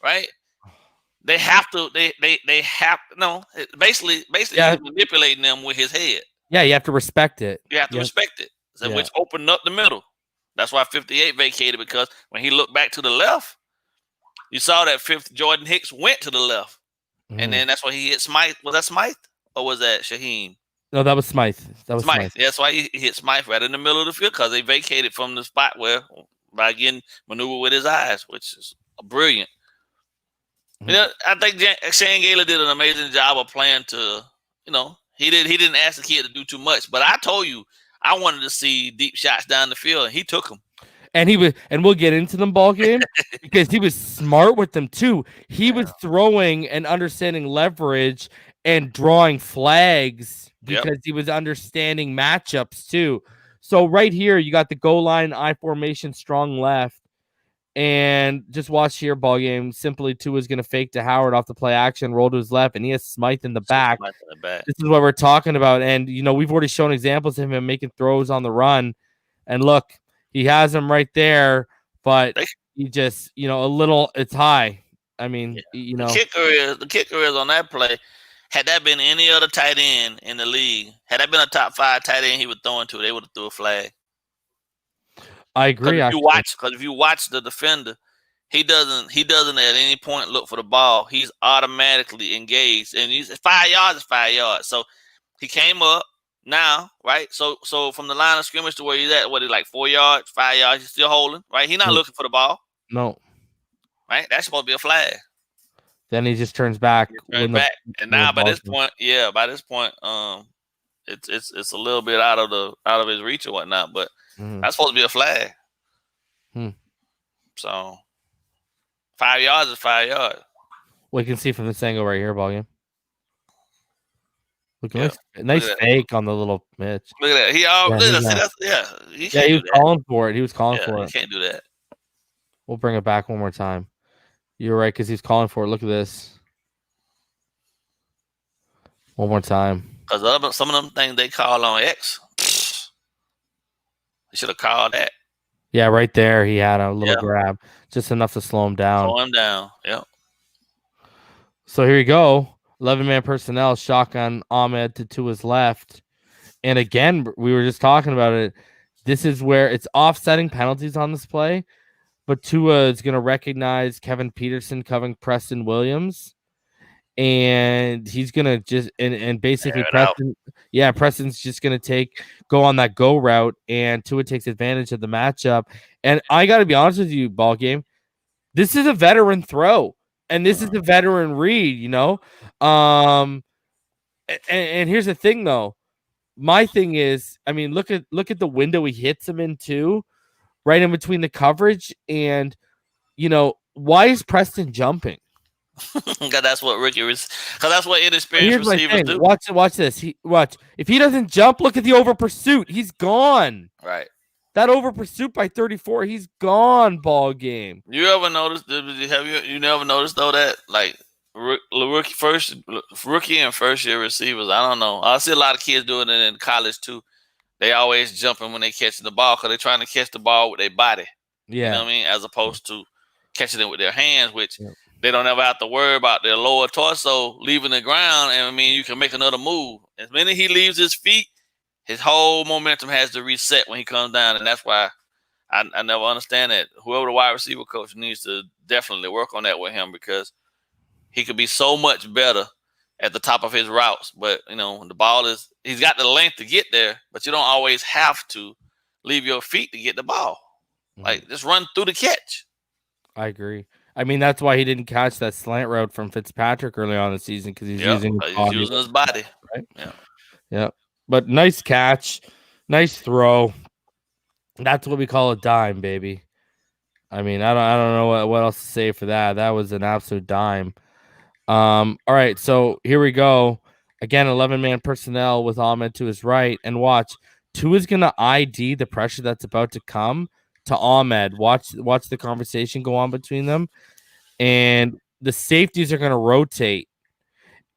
right? They have to. They have basically he's manipulating them with his head. Yeah, you have to respect it. You have to respect it. So which opened up the middle. That's why 58 vacated, because when he looked back to the left, you saw that fifth Jordan Hicks went to the left, and then that's why he hit Smythe. Was that Smythe or was that Shaheen? No, that was Smythe. Smythe. Yeah, that's why he hit Smythe right in the middle of the field, because they vacated from the spot where by getting maneuver with his eyes, which is brilliant. I think Shane Gailey did an amazing job of playing to, he didn't ask the kid to do too much, but I told you I wanted to see deep shots down the field, and he took them. And we'll get into them, ball game, because he was smart with them too. He was throwing and understanding leverage and drawing flags because he was understanding matchups too. So right here, you got the goal line, I formation, strong left. And just watch here, ball game. Simply Tua is going to fake to Howard off the play action, roll to his left, and he has Smythe in the back. This is what we're talking about. And, we've already shown examples of him making throws on the run. And look, he has him right there, but he just, a little, it's high. I mean, The kicker is on that play. Had that been any other tight end in the league, had that been a top 5 tight end he would throw into, they would have threw a flag. I agree. Because if you watch the defender, he doesn't at any point look for the ball. He's automatically engaged, and he's 5 yards is 5 yards. So he came up now, right? So from the line of scrimmage to where he's at, what is like 4 yards, 5 yards, he's still holding, right? He's not looking for the ball. No. Right? That's supposed to be a flag. Then he just turns back. And now by this point, it's a little bit out of his reach or whatnot, but that's supposed to be a flag. So 5 yards is 5 yards. We can see from this angle right here, ball game. Look, nice fake on the little Mitch. Look at that. He was calling for it. He was calling for it. He can't do that. We'll bring it back one more time. You're right, because he's calling for it. Look at this. One more time. Because some of them things they call on X, they should have called that. Yeah, right there. He had a little grab, just enough to slow him down. Yep. So here you go. 11-man personnel, shotgun Ahmed to Tua's left. And again, we were just talking about it. This is where it's offsetting penalties on this play, but Tua is going to recognize Kevin Peterson covering Preston Williams. And he's going to just and basically Preston's just going to go on that go route, and Tua takes advantage of the matchup. And I got to be honest with you, ball game, this is a veteran throw, and this is a veteran read, And here's the thing, though. my thing is, I mean, look at the window he hits him in too, right in between the coverage, and why is Preston jumping? Because that's what Because that's what inexperienced Here's my receivers thing. do. Watch this. Watch. If he doesn't jump, look at the over pursuit. He's gone. Right. That over pursuit by 34. He's gone. Ball game. You ever noticed? You never noticed though that like rookie and first year receivers? I don't know. I see a lot of kids doing it in college too. They always jumping when they catching the ball because they're trying to catch the ball with their body. Yeah. You know what I mean? As opposed to catching it with their hands, which they don't ever have to worry about their lower torso leaving the ground. And I mean, you can make another move. As minute he leaves his feet, his whole momentum has to reset when he comes down. And that's why I never understand that. Whoever the wide receiver coach needs to definitely work on that with him because he could be so much better at the top of his routes. But, the ball he's got the length to get there, but you don't always have to leave your feet to get the ball. Like, just run through the catch. I agree. I mean, that's why he didn't catch that slant route from Fitzpatrick early on in the season because he's using his body. Right? Yeah. But nice catch. Nice throw. That's what we call a dime, baby. I mean, I don't know what else to say for that. That was an absolute dime. All right, so here we go. Again, 11-man personnel with Ahmed to his right. And watch, Tua's going to ID the pressure that's about to come to Ahmed. Watch the conversation go on between them. And the safeties are going to rotate.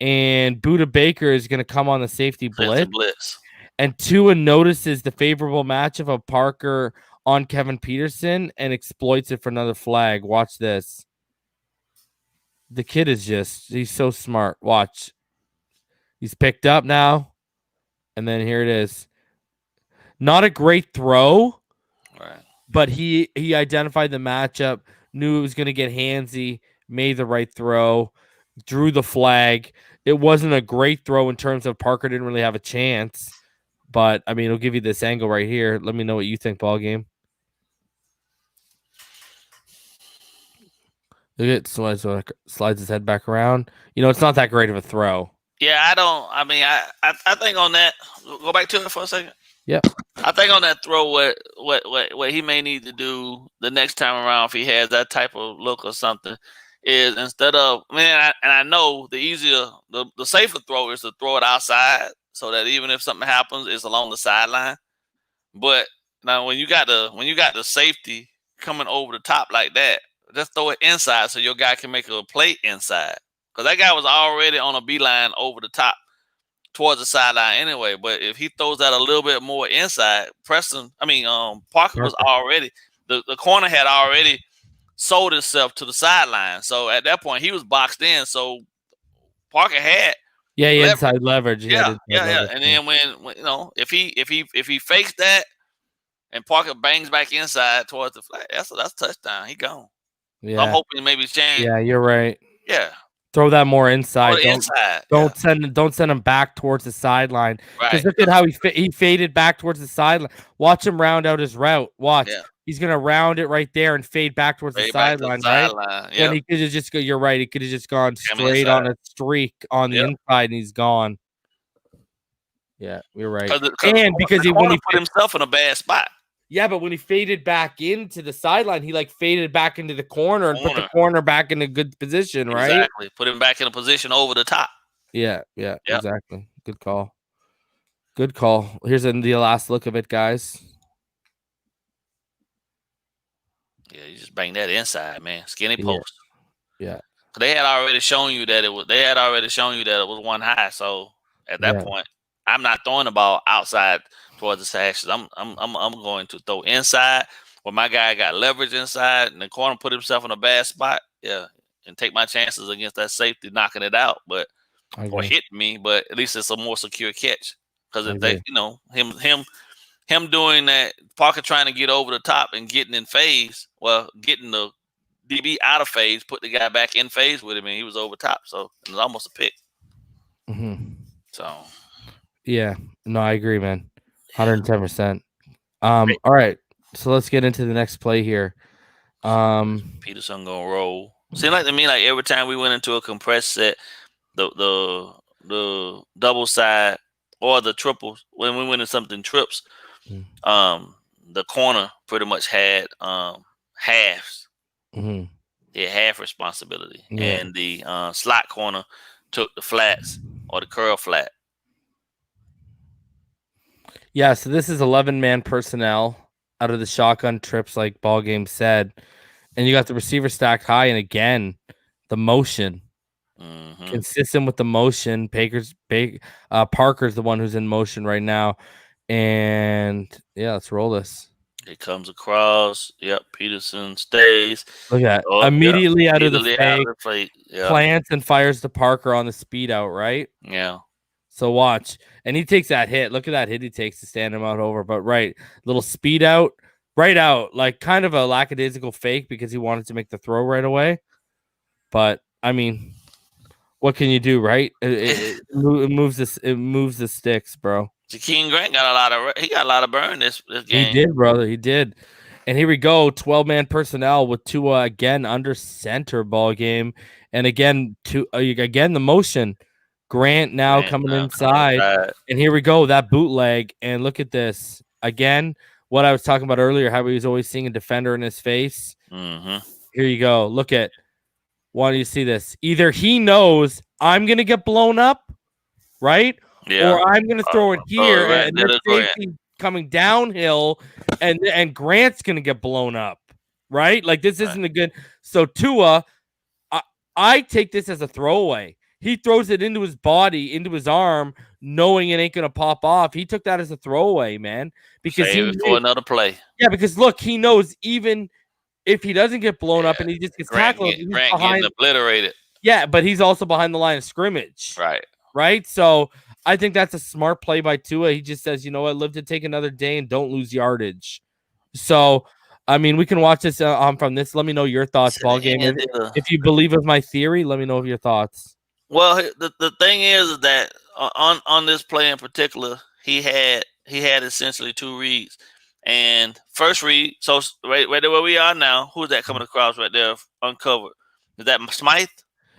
And Budda Baker is going to come on the safety blitz. And Tua notices the favorable matchup of Parker on Kevin Peterson and exploits it for another flag. Watch this. The kid he's so smart. Watch. He's picked up now. And then here it is. Not a great throw. Right. But he identified the matchup, knew it was going to get handsy, made the right throw, drew the flag. It wasn't a great throw in terms of Parker didn't really have a chance. But, I mean, it'll give you this angle right here. Let me know what you think, ball game. Look at it. Slides his head back around. It's not that great of a throw. Yeah, I think on that, go back to it for a second. Yeah. I think on that throw, what he may need to do the next time around, if he has that type of look or something, is instead of, I know the safer throw is to throw it outside so that even if something happens, it's along the sideline. But now when you got the safety coming over the top like that, just throw it inside so your guy can make a play inside. Because that guy was already on a beeline over the top towards the sideline anyway. But if he throws that a little bit more inside, Parker was already, the corner had already sold itself to the sideline. So at that point, he was boxed in. So Parker had inside leverage. Yeah. And then when if he fakes that and Parker bangs back inside towards the flag, that's a touchdown. He gone. Yeah. So I'm hoping maybe change. Yeah, you're right. Yeah. Throw that more inside. Don't send him back towards the sideline. Because look at how he faded back towards the sideline. Watch him round out his route. Watch. Yeah. He's gonna round it right there and fade back towards the sideline, right? Yeah. And he could have just You're right. He could have just gone straight on a streak on the inside, and he's gone. Yeah, you're right. And because he put himself in a bad spot. Yeah, but when he faded back into the sideline, he faded back into the corner and put the corner back in a good position, right? Exactly. Put him back in a position over the top. Yeah, exactly. Good call. Here's the last look of it, guys. Yeah, you just bang that inside, man. Skinny post. Yeah. They had already shown you that it was one high. So at that point, I'm not throwing the ball outside towards the sashes. I'm going to throw inside where my guy got leverage inside and the corner put himself in a bad spot. Yeah. And take my chances against that safety knocking it out, or hitting me, but at least it's a more secure catch. Because if they, him doing that, Parker trying to get over the top and getting in phase, getting the DB out of phase, put the guy back in phase with him, and he was over top. So it was almost a pick. Mm-hmm. So. Yeah. No, I agree, man. 110%. All right. So let's get into the next play here. Peterson gonna roll. Seemed like to me like every time we went into a compressed set, the double side or the triples. When we went in something trips, the corner pretty much had halves. Mm-hmm. They had half responsibility, Yeah. and the slot corner took the flats or the curl flat. Yeah, so this is 11-man personnel out of the shotgun trips, like Ballgame said, and you got the receiver stacked high, and again, the motion. Consistent with the motion. Parker's the one who's in motion right now. And yeah, let's roll this. It comes across. Yep, Peterson stays. Look at that. Immediately out of the fake. Yep. Plants and fires to Parker on the speed out, right? Yeah. So watch. And he takes that hit. Look at that hit he takes to stand him out over. But right, little speed out, right out, like kind of a lackadaisical fake because he wanted to make the throw right away. But I mean, what can you do, right? It moves this. It moves the sticks, bro. Jakeem Grant got a lot of burn this game. He did, brother. He did. And here we go, 12-man personnel with Tua again under center ball game, and again the motion. Grant now coming inside, and here we go, that bootleg, and look at this again. What I was talking about earlier, how he was always seeing a defender in his face. Here you go. Look at. Why do you see this? Either he knows I'm gonna get blown up, right? Yeah. Or I'm gonna throw it here, and there's safety coming downhill, and Grant's gonna get blown up, right? Like this isn't a good. So Tua, I take this as a throwaway. He throws it into his body, into his arm, knowing it ain't gonna pop off. He took that as a throwaway, man, because he for another play. Yeah, because look, he knows even if he doesn't get blown up and he just gets tackled, Grant getting obliterated. Yeah, but he's also behind the line of scrimmage. Right. So I think that's a smart play by Tua. He just says, you know what, live to take another day and don't lose yardage. So, I mean, we can watch this from this. Let me know your thoughts, Ballgame. If you believe of my theory, let me know your thoughts. Well, the thing is that on this play in particular, he had essentially two reads. And first read, so right there where we are now, who's that coming across right there uncovered? Is that Smythe?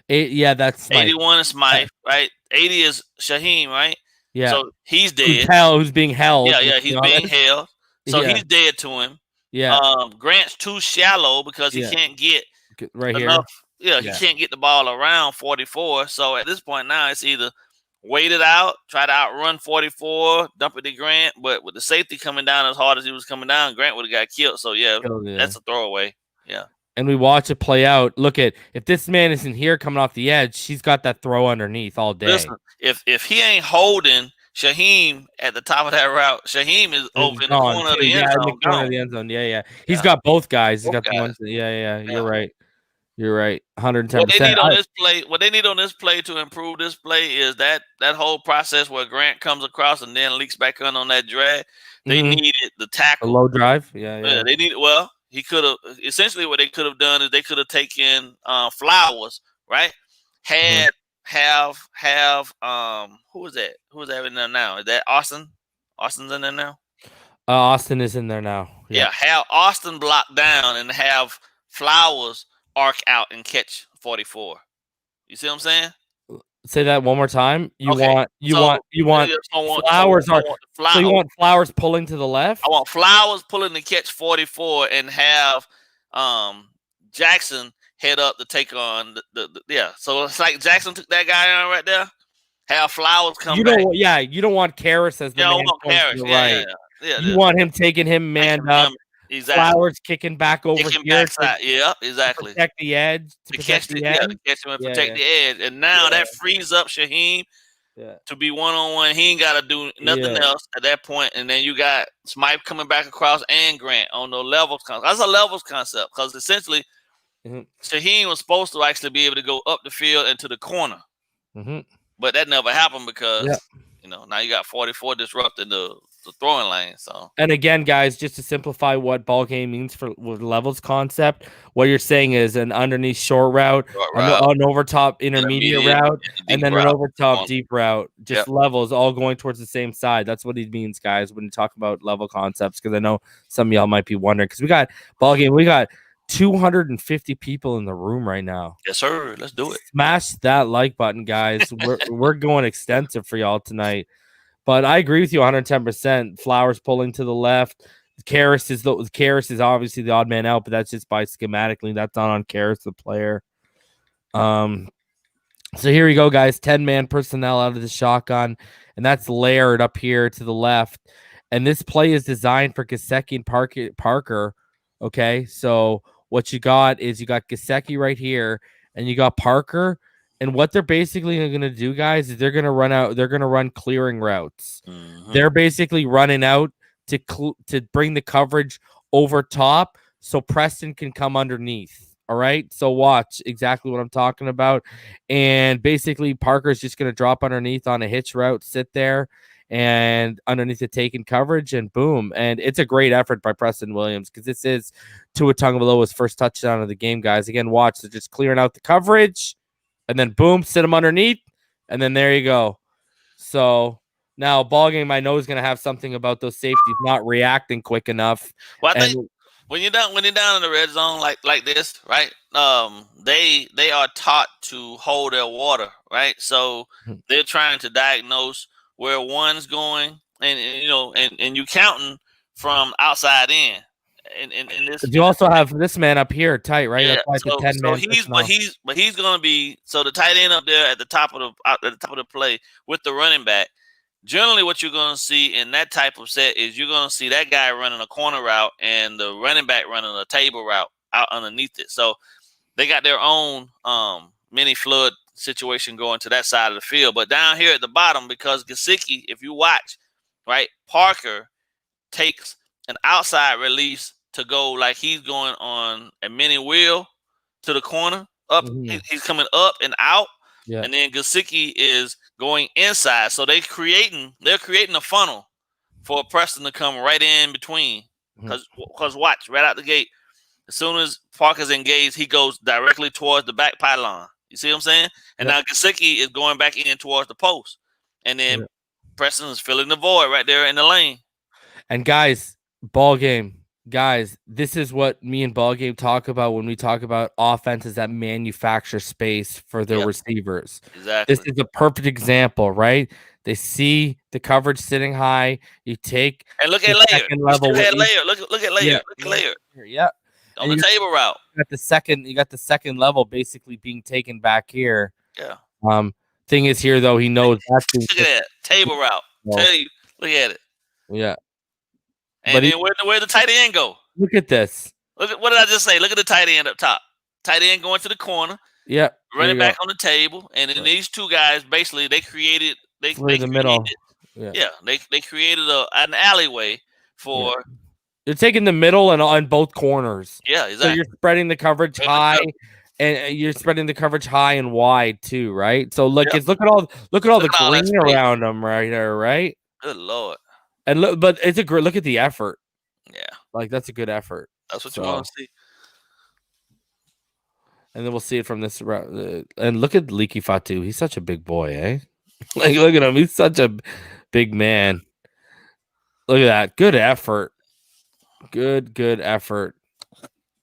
Yeah, that's Smythe. 81 is Smythe, right? 80 is Shaheem, right? Yeah. So he's dead. Who's being held. Yeah, he's being held. So he's dead to him. Yeah. Grant's too shallow because he can't get right enough. He can't get the ball around 44. So at this point now, it's either wait it out, try to outrun 44, dump it to Grant. But with the safety coming down as hard as he was coming down, Grant would have got killed. So, that's a throwaway. Yeah. And we watch it play out. Look at, if this man isn't here coming off the edge, she's got that throw underneath all day. Listen, if he ain't holding Shaheem at the top of that route, Shaheem is over in the corner of the end zone. Yeah. He's got both guys. He's got the ones. Yeah. You're right. You're right. 110%. What they need on this play to improve this play is that whole process where Grant comes across and then leaks back on that drag. They needed the tackle. A low drive. Yeah. They needed, he could have, essentially what they could have done is they could have taken Flowers, right? Have who is that? Who is that in there now? Is that Austin? Austin's in there now? Austin is in there now. Yeah, have Austin block down and have Flowers arc out and catch 44. You see what I'm saying? Say that one more time. You want Flowers so you want Flowers pulling to the left? I want Flowers pulling to catch 44 and have Jackson head up to take on the So it's like Jackson took that guy on right there. Have Flowers come back. You don't want Karras as the man. Want Karras. Yeah. You want him taking him man up. Exactly. Flowers kicking back over here. Yeah, exactly. Protect the edge. To catch him and protect the edge. And now that frees up Shaheem to be one-on-one. He ain't got to do nothing else at that point. And then you got Smythe coming back across and Grant on the levels concept. That's a levels concept because essentially Shaheem was supposed to actually be able to go up the field and to the corner. But that never happened because, now you got 44 disrupting the throwing lane. So, and again, guys, just to simplify what ball game means with levels concept, what you're saying is an underneath short route, an overtop intermediate route, and then an overtop deep route. Just levels all going towards the same side. That's what he means, guys, when you talk about level concepts. Because I know some of y'all might be wondering. Because we got ball game, we got 250 people in the room right now. Yes, sir. Let's do it. Smash that like button, guys. We're going extensive for y'all tonight. But I agree with you 110%. Flowers pulling to the left. Karras is obviously the odd man out, but that's just by schematically. That's not on Karras, the player. So here we go, guys. 10-man personnel out of the shotgun, and that's layered up here to the left. And this play is designed for Gesicki and Parker. Okay, so what you got is you got Gesicki right here, and you got Parker. And what they're basically going to do, guys, is they're going to run clearing routes. Mm-hmm. They're basically running out to bring the coverage over top so Preston can come underneath. All right, so watch exactly what I'm talking about. And basically, Parker's just going to drop underneath on a hitch route, sit there, and underneath the taken coverage, and boom. And it's a great effort by Preston Williams because this is Tua Tagovailoa's first touchdown of the game, guys. Again, watch. They're just clearing out the coverage, and then boom, sit him underneath, and then there you go. So now, Ballgame, I know is going to have something about those safeties not reacting quick enough. Well, I think when you're down in the red zone like this, right? They are taught to hold their water, right? So they're trying to diagnose where one's going, and you counting from outside in. And this, you also have this man up here tight, right? Yeah. That's like he's going to be so the tight end up there at the top of the play with the running back. Generally, what you're going to see in that type of set is you're going to see that guy running a corner route and the running back running a table route out underneath it. So they got their own mini flood situation going to that side of the field. But down here at the bottom, because Gesicki, if you watch, right, Parker takes an outside release to go like he's going on a mini wheel to the corner up. Mm-hmm. He's coming up and out. Yeah. And then Gesicki is going inside. So they're creating a funnel for Preston to come right in between. Because watch, right out the gate, as soon as Parker's engaged, he goes directly towards the back pylon. You see what I'm saying? And now Gesicki is going back in towards the post. And then Preston is filling the void right there in the lane. And guys, Ballgame. Guys, this is what me and Ballgame talk about when we talk about offenses that manufacture space for their receivers. Exactly. This is a perfect example, right? They see the coverage sitting high. You take and look at layer. Look at layer. Look at layer. Yeah. Look at layer. Yeah. On the table route. You got the second level basically being taken back here. Yeah. Thing is here though, he knows that's look at that table route. Tell you, look at it. Yeah. And then where the tight end go? Look at this. Look at what did I just say? Look at the tight end up top. Tight end going to the corner. Yeah. Running back on the table. And then these two guys basically they created the middle. Yeah. They created an alleyway for You're taking the middle and on both corners. Yeah, exactly. So you're spreading the coverage high. And you're spreading the coverage high and wide too, right? So look at all the green around them right there, right? Good Lord. And but it's a great look at the effort. Yeah, like that's a good effort. That's what you want to see. And then we'll see it from this route. And look at Leaky Fatu. He's such a big boy, eh? Like look at him. He's such a big man. Look at that. Good effort. Good effort.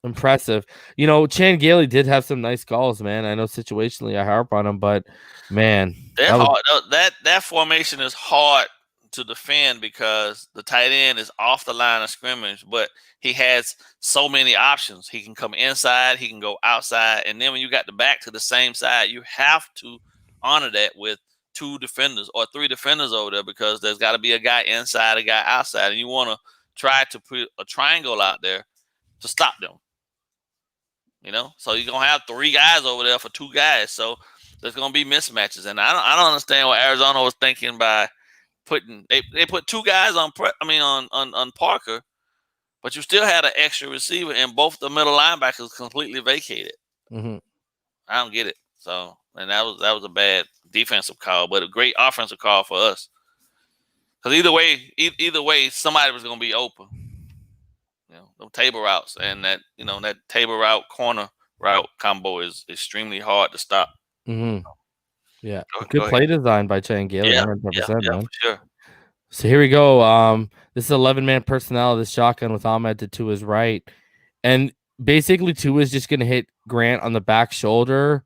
Impressive. Chan Gailey did have some nice calls, man. I know situationally I harp on him, but man, that formation is hard to defend because the tight end is off the line of scrimmage, but he has so many options. He can come inside, he can go outside, and then when you got the back to the same side, you have to honor that with 2 defenders or 3 defenders over there because there's got to be a guy inside, a guy outside, and you want to try to put a triangle out there to stop them. So you're gonna have 3 guys over there for 2 guys. So there's gonna be mismatches, and I don't understand what Arizona was thinking by putting they put 2 guys on Parker, but you still had an extra receiver, and both the middle linebackers completely vacated. Mm-hmm. I don't get it. So, and that was a bad defensive call, but a great offensive call for us. Because either way, somebody was gonna be open. The table routes and that table route corner route combo is extremely hard to stop. Mm-hmm. Yeah, good play design by Chan Gailey. 100%, man. For sure. So here we go. This is 11-man personnel. This shotgun with Ahmed to Tua's right, and basically Tua's just gonna hit Grant on the back shoulder,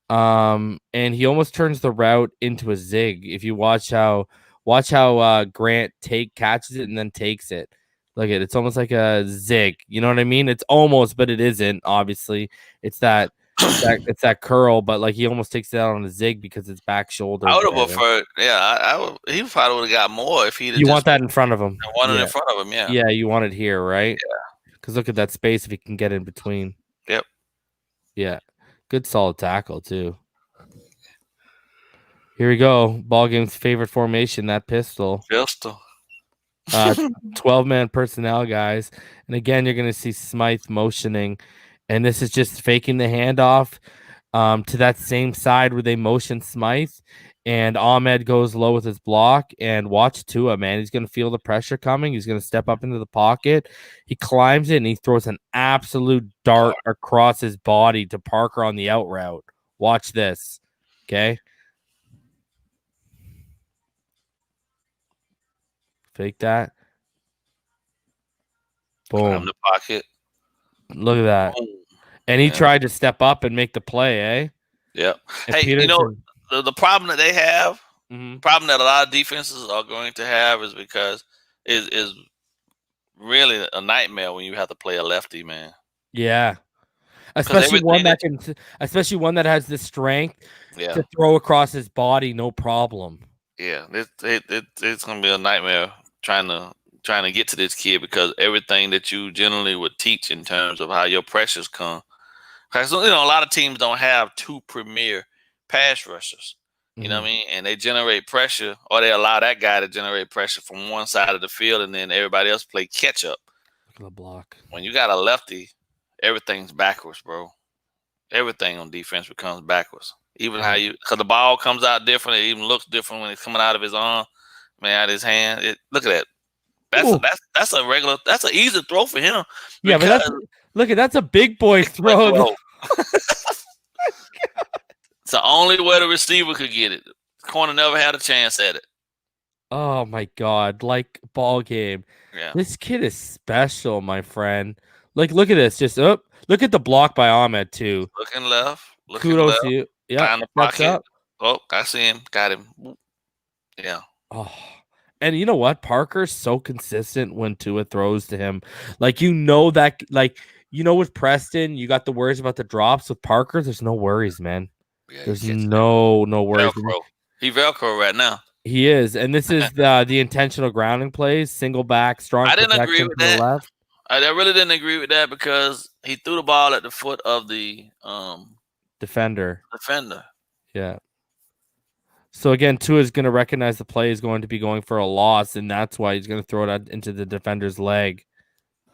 and he almost turns the route into a zig. If you watch how Watch how Grant catches it and then takes it. Look at it's almost like a zig. You know what I mean? It's almost, but it isn't. Obviously, it's that curl, but like he almost takes it out on a zig because it's back shoulder. I would have preferred. Yeah, I would. He probably would have got more if he'd. You want that in front of him. Wanted in front of him. Yeah. Yeah, you want it here, right? Yeah. Because look at that space if he can get in between. Yep. Yeah. Good solid tackle too. Here we go. Ballgame's favorite formation, that pistol. 12-man personnel, guys. And again, you're going to see Smythe motioning. And this is just faking the handoff to that same side where they motion Smythe. And Ahmed goes low with his block. And watch Tua, man. He's going to feel the pressure coming. He's going to step up into the pocket. He climbs it, and he throws an absolute dart across his body to Parker on the out route. Watch this. Okay? Fake that. Boom. The pocket. Look at that. Boom. And he tried to step up and make the play, eh? Yeah. Hey, Peterson, the problem that they have, problem that a lot of defenses are going to have is because is really a nightmare when you have to play a lefty, man. Yeah. Especially one that has the strength to throw across his body, no problem. Yeah, it's gonna be a nightmare trying to get to this kid because everything that you generally would teach in terms of how your pressures come. Because a lot of teams don't have two premier pass rushers. You know what I mean? And they generate pressure, or they allow that guy to generate pressure from one side of the field, and then everybody else play catch up. Look at the block. When you got a lefty, everything's backwards, bro. Everything on defense becomes backwards. Even how because the ball comes out different, it even looks different when it's coming out of his arm, out of his hand. Look at that. That's an easy throw for him. Yeah, but that's a big boy throw. It's the only way the receiver could get it. The corner never had a chance at it. Oh my God! Like ball game. Yeah. This kid is special, my friend. Like, look at this. Just look at the block by Ahmed too. Looking left. Kudos to you. Yeah. Pocket. Oh, I see him. Got him. Yeah. Oh. And you know what? Parker's so consistent when Tua throws to him. Like, with Preston, you got the worries about the drops. With Parker, there's no worries, man. Yeah, there's no worries. Velcro. He Velcro right now. He is. And this is the intentional grounding plays, single back, strong protection. I didn't agree with that. Left. I really didn't agree with that because he threw the ball at the foot of the defender. Yeah. So again, Tua is going to recognize the play is going to be going for a loss, and that's why he's going to throw it out into the defender's leg.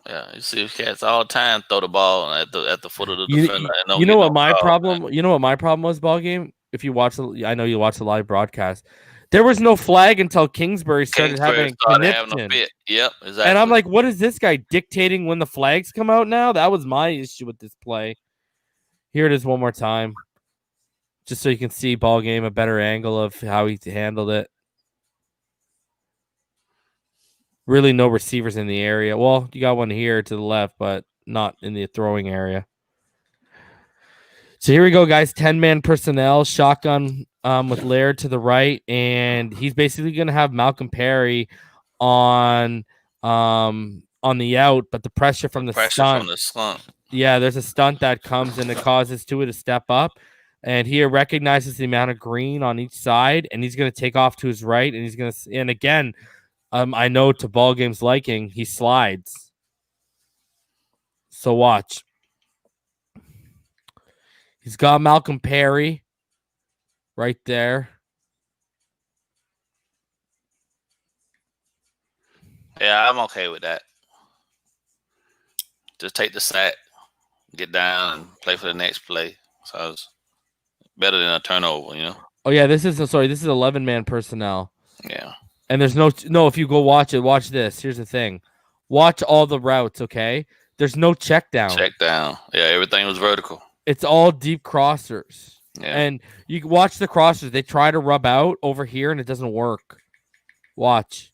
Yeah, you see cats all the time throw the ball at the foot of the defender. You know what my problem? You know what my problem was, ball game. If you watch, I know you watch the live broadcast. There was no flag until Kingsbury started having a conniption. Yep, exactly. And I'm like, what is this guy dictating when the flags come out now? That was my issue with this play. Here it is one more time. Just so you can see ball game, a better angle of how he handled it. Really no receivers in the area. Well, you got one here to the left, but not in the throwing area. So here we go, guys. 10-man personnel, shotgun with Laird to the right, and he's basically going to have Malcolm Perry on the out, but the pressure from the stunt. Yeah, there's a stunt that comes and it causes Tua to step up, and he recognizes the amount of green on each side, and he's going to take off to his right, and he's going to. And again, I know to ball game's liking, he slides. So watch. He's got Malcolm Perry right there. Yeah, I'm okay with that. Just take the sack, get down, and play for the next play. So it's better than a turnover, you know? Oh, yeah, this is 11-man personnel. Yeah. And there's no, if you go watch it, watch this. Here's the thing. Watch all the routes, okay? There's no check down. Yeah, everything was vertical. It's all deep crossers. Yeah. And you can watch the crossers. They try to rub out over here, and it doesn't work. Watch.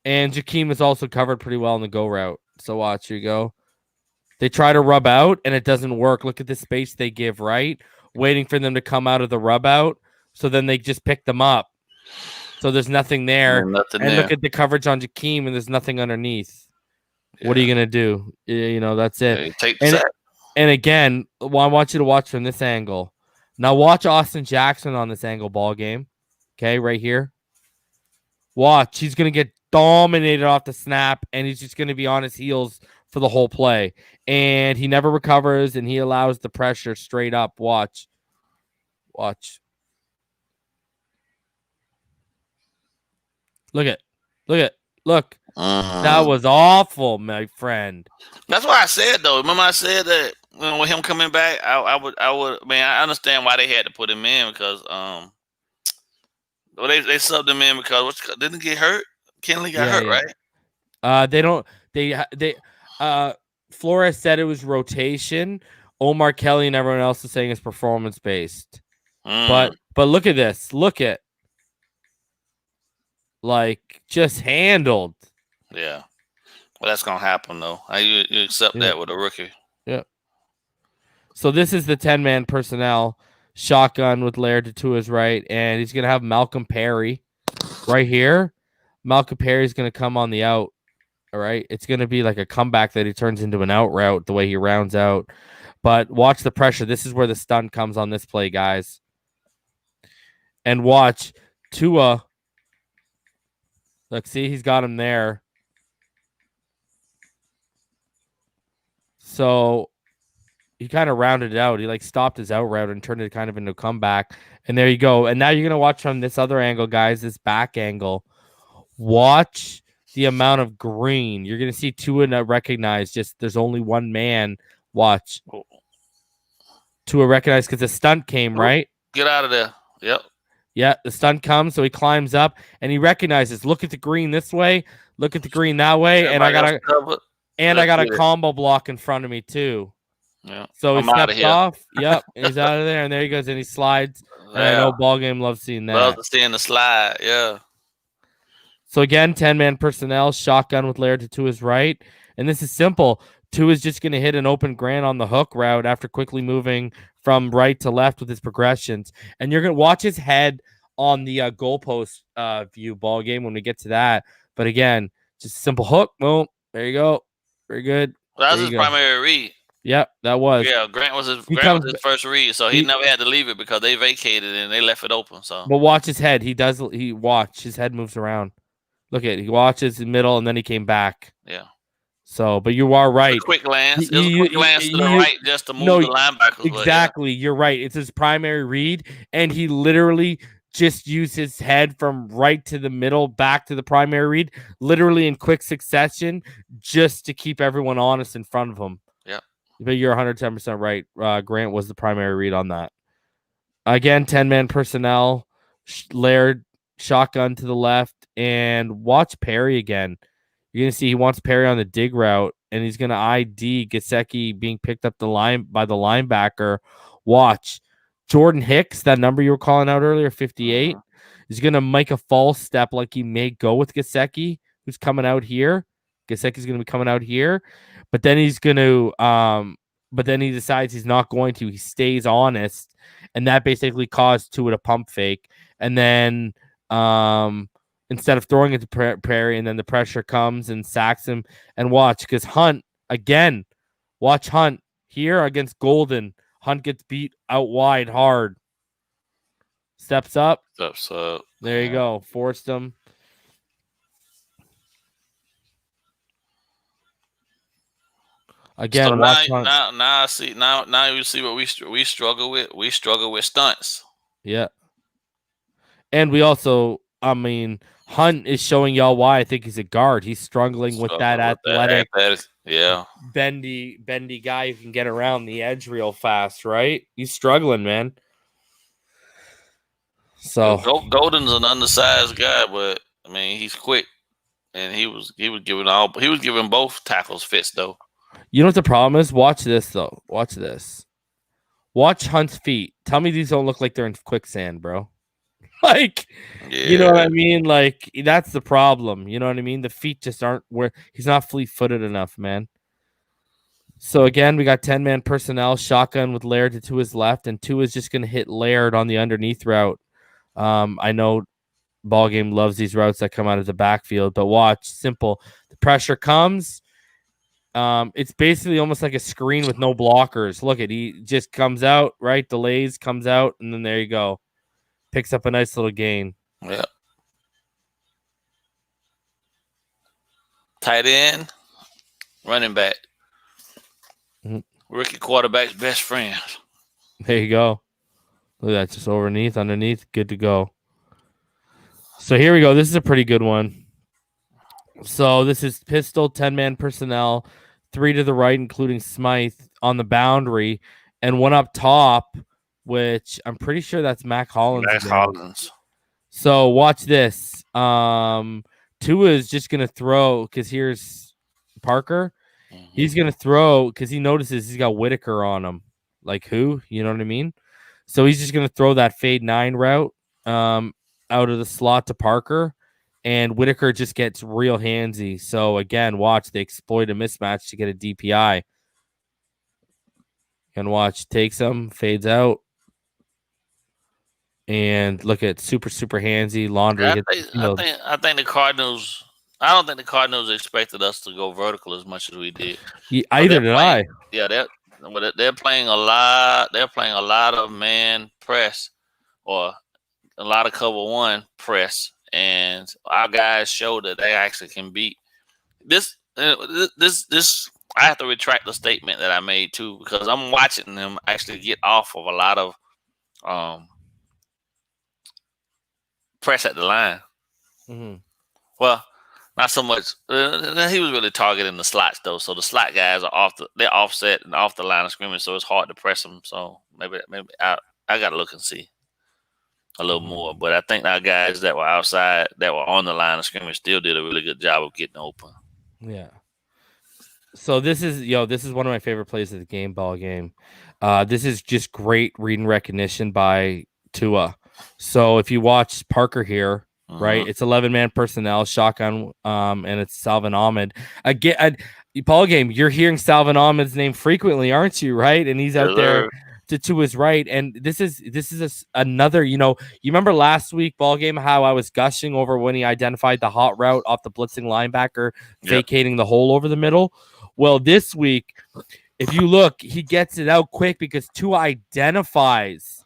And Jakeem is also covered pretty well in the go route. So watch. Here you go. They try to rub out, and it doesn't work. Look at the space they give, right? Waiting for them to come out of the rub out. So then they just pick them up. So there's nothing there. Nothing and there. Look at the coverage on Jakeem, and there's nothing underneath. Yeah. What are you gonna do? That's it. Yeah, take the sack. And again, I want you to watch from this angle. Now watch Austin Jackson on this angle ball game. Okay, right here. Watch. He's going to get dominated off the snap, and he's just going to be on his heels for the whole play. And he never recovers, and he allows the pressure straight up. Watch. Look. That was awful, my friend. That's why I said, though. Remember I said that with him coming back, I would. Man, I understand why they had to put him in because they subbed him in because didn't he get hurt? Kenley got hurt, right? They don't. They Flores said it was rotation. Omar Kelly and everyone else is saying it's performance based. But look at this. Look at just handled. Yeah. Well, that's gonna happen though. You accept that with a rookie. Yeah. So this is the 10-man personnel. Shotgun with Laird to his right, and he's gonna have Malcolm Perry right here. Malcolm Perry is gonna come on the out. All right, it's gonna be like a comeback that he turns into an out route the way he rounds out. But watch the pressure. This is where the stunt comes on this play, guys. And watch Tua. Look, see, he's got him there. So he kind of rounded it out. He stopped his out route and turned it kind of into a comeback. And there you go. And now you're going to watch from this other angle, guys, this back angle. Watch the amount of green. You're going to see Tua recognize just there's only one man. Watch. Tua recognize because the stunt came, right? Get out of there. Yep. Yeah, the stunt comes, so he climbs up and he recognizes. Look at the green this way. Look at the green that way, and I got a combo block in front of me too. Yeah. So he steps off. Yep, he's out of there, and there he goes, and he slides. Yeah. And I know Ballgame loves seeing that. Love seeing the slide. Yeah. So again, 10-man personnel, shotgun with Laird to his right, and this is simple. Tua is just going to hit an open Grant on the hook route after quickly moving from right to left with his progressions. And you're going to watch his head on the goalpost view ball game when we get to that. But again, just a simple hook. Boom. There you go. Very good. Well, that was his primary read. Yep, that was. Yeah, Grant was his first read, so he never had to leave it because they vacated and they left it open. So, but watch his head. His head moves around. Look at it. He watches the middle and then he came back. Yeah. So, but you are right. Quick glance. It was a quick glance to the right just to move the linebackers. Exactly. Yeah. You're right. It's his primary read, and he literally just used his head from right to the middle, back to the primary read, literally in quick succession, just to keep everyone honest in front of him. Yeah. But you're 110% right. Grant was the primary read on that. Again, 10-man personnel, Laird, shotgun to the left, and watch Perry again. You're going to see he wants Perry on the dig route, and he's going to ID Gesicki being picked up by the linebacker. Watch. Jordan Hicks, that number you were calling out earlier, 58, is going to make a false step like he may go with Gesicki, who's coming out here. Gesicki's going to be coming out here, but then he's going to but then he decides he's not going to. He stays honest, and that basically caused Tua to pump fake. And then instead of throwing it to Perry, and then the pressure comes and sacks him. And watch, because Hunt, again, watch Hunt here against Golden. Hunt gets beat out wide hard. Steps up. There you go. Forced him. Again, so now I see. Now you see what we struggle with. We struggle with stunts. Yeah. And we also, Hunt is showing y'all why I think he's a guard. He's struggling with that athletic, bendy guy who can get around the edge real fast, right? He's struggling, man. So Golden's an undersized guy, but he's quick, and he was giving both tackles fits though. You know what the problem is? Watch this though. Watch this. Watch Hunt's feet. Tell me these don't look like they're in quicksand, bro. You know what I mean? That's the problem. You know what I mean? The feet just aren't where he's not fleet-footed enough, man. So again, we got 10-man personnel, shotgun with Laird to his left, and Tua is just going to hit Laird on the underneath route. I know Ballgame loves these routes that come out of the backfield. But watch, simple. The pressure comes. It's basically almost like a screen with no blockers. Look at he just comes out, right? Delays, comes out, and then there you go. Picks up a nice little gain. Yeah. Tight end, running back. Rookie quarterback's best friend. There you go. Look at that, just underneath, good to go. So here we go. This is a pretty good one. So this is pistol, 10-man personnel, 3 to the right, including Smythe on the boundary, and 1 up top, which I'm pretty sure that's Mac Hollins. Mac Hollins. So watch this. Tua is just gonna throw because here's Parker. He's gonna throw because he notices he's got Whitaker on him. Like who? You know what I mean? So he's just gonna throw that fade 9 route out of the slot to Parker, and Whitaker just gets real handsy. So again, watch, they exploit a mismatch to get a DPI. And watch, takes him, fades out. And look at super handsy. Laundry. I think the Cardinals. I don't think the Cardinals expected us to go vertical as much as we did. Either did I. Yeah, they're playing a lot. They're playing a lot of man press or a lot of cover 1 press, and our guys show that they actually can beat this. This I have to retract the statement that I made too, because I'm watching them actually get off of a lot of press at the line. Mm-hmm. Well, not so much. He was really targeting the slots though, so the slot guys are they're offset and off the line of scrimmage, so it's hard to press them. So maybe I got to look and see a little more. But I think our guys that were outside, that were on the line of scrimmage, still did a really good job of getting open. Yeah. So this is one of my favorite plays of the game, ball game. This is just great reading recognition by Tua. So if you watch Parker here, right, it's 11-man personnel, shotgun, and it's Salvin Ahmed. Again, ball game, you're hearing Salvin Ahmed's name frequently, aren't you? Right, and he's out there to his right, and this is another. You remember last week, ball game, how I was gushing over when he identified the hot route off the blitzing linebacker, vacating the hole over the middle. Well, this week, if you look, he gets it out quick because Tua identifies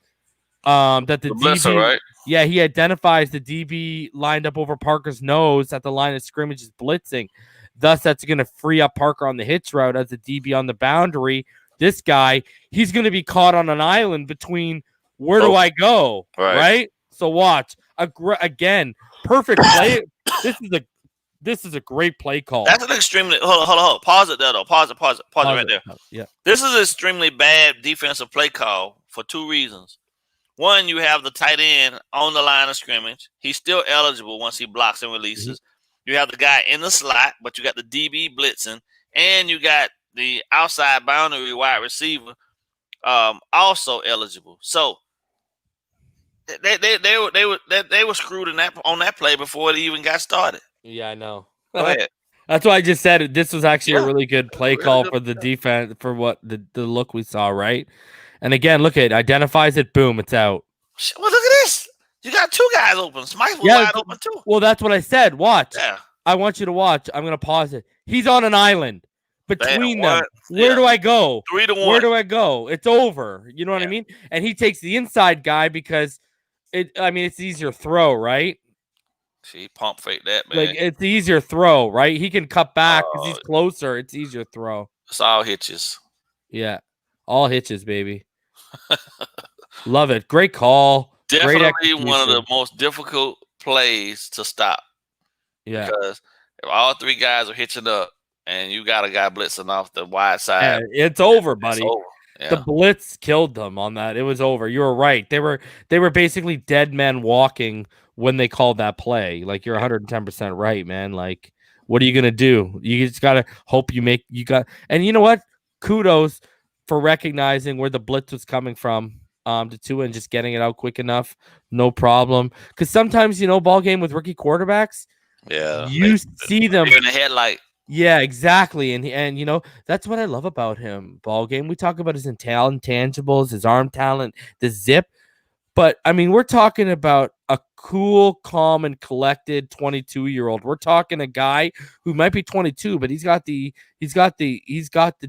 that the DB, blitzer, right? Yeah, he identifies the DB lined up over Parker's nose at the line of scrimmage is blitzing. Thus, that's going to free up Parker on the hitch route as the DB on the boundary. This guy, he's going to be caught on an island between where do I go, right? So watch again, perfect play. This is a great play call. That's an extremely hold on. Pause it there though. Pause it right there. Yeah. This is an extremely bad defensive play call for 2 reasons. One, you have the tight end on the line of scrimmage. He's still eligible once he blocks and releases. You have the guy in the slot, but you got the DB blitzing, and you got the outside boundary wide receiver also eligible. So they were screwed on that play before it even got started. Yeah, I know. Go ahead. That's why I just said this was actually a really good play call for the defense for what the look we saw, right? And again, look at it, identifies it, boom, it's out. Well, look at this. You got 2 guys open. Smythe was wide open too. Well, that's what I said. Watch. Yeah. I want you to watch. I'm gonna pause it. He's on an island between them. Where do I go? 3-1. Where do I go? It's over. You know what I mean? And he takes the inside guy because it's easier throw, right? She pump fake that, man. Like it's the easier throw, right? He can cut back because he's closer. It's easier throw. It's all hitches. Yeah. All hitches, baby. Love it. Great call. Definitely one of the most difficult plays to stop. Yeah. Because if all 3 guys are hitching up and you got a guy blitzing off the wide side, it's over, buddy. It's over. Yeah. The blitz killed them on that. It was over. You were right. They were basically dead men walking when they called that play. Like you're 110% right, man. Like, what are you gonna do? You just gotta hope and you know what? Kudos for recognizing where the blitz was coming from to Tua and just getting it out quick enough. No problem. Because sometimes, ball game with rookie quarterbacks, you see them in the headlight. Yeah, exactly. And that's what I love about him, ball game. We talk about his intangibles, his arm talent, the zip. But I mean, we're talking about a cool, calm, and collected 22-year-old. We're talking a guy who might be 22, but he's got the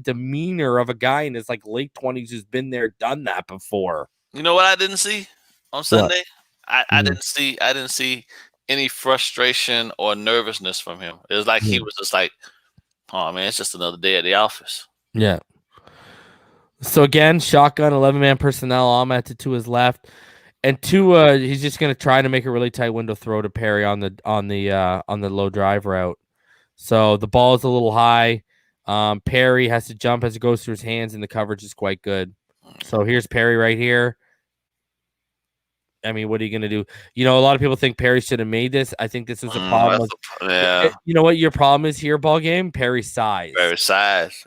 demeanor of a guy in his like late 20s who's been there, done that before. You know what I didn't see on Sunday? I didn't see any frustration or nervousness from him. It was like he was just like, oh man, it's just another day at the office. Yeah. So again, shotgun, 11-man personnel. Ahmed to Tua's left, and Tua, he's just gonna try to make a really tight window throw to Perry on the low drive route. So the ball is a little high. Perry has to jump as it goes through his hands, and the coverage is quite good. So here's Perry right here. I mean, what are you going to do? You know, a lot of people think Perry should have made this. I think this was a problem. You know what your problem is here, ball game? Perry's size. Yeah.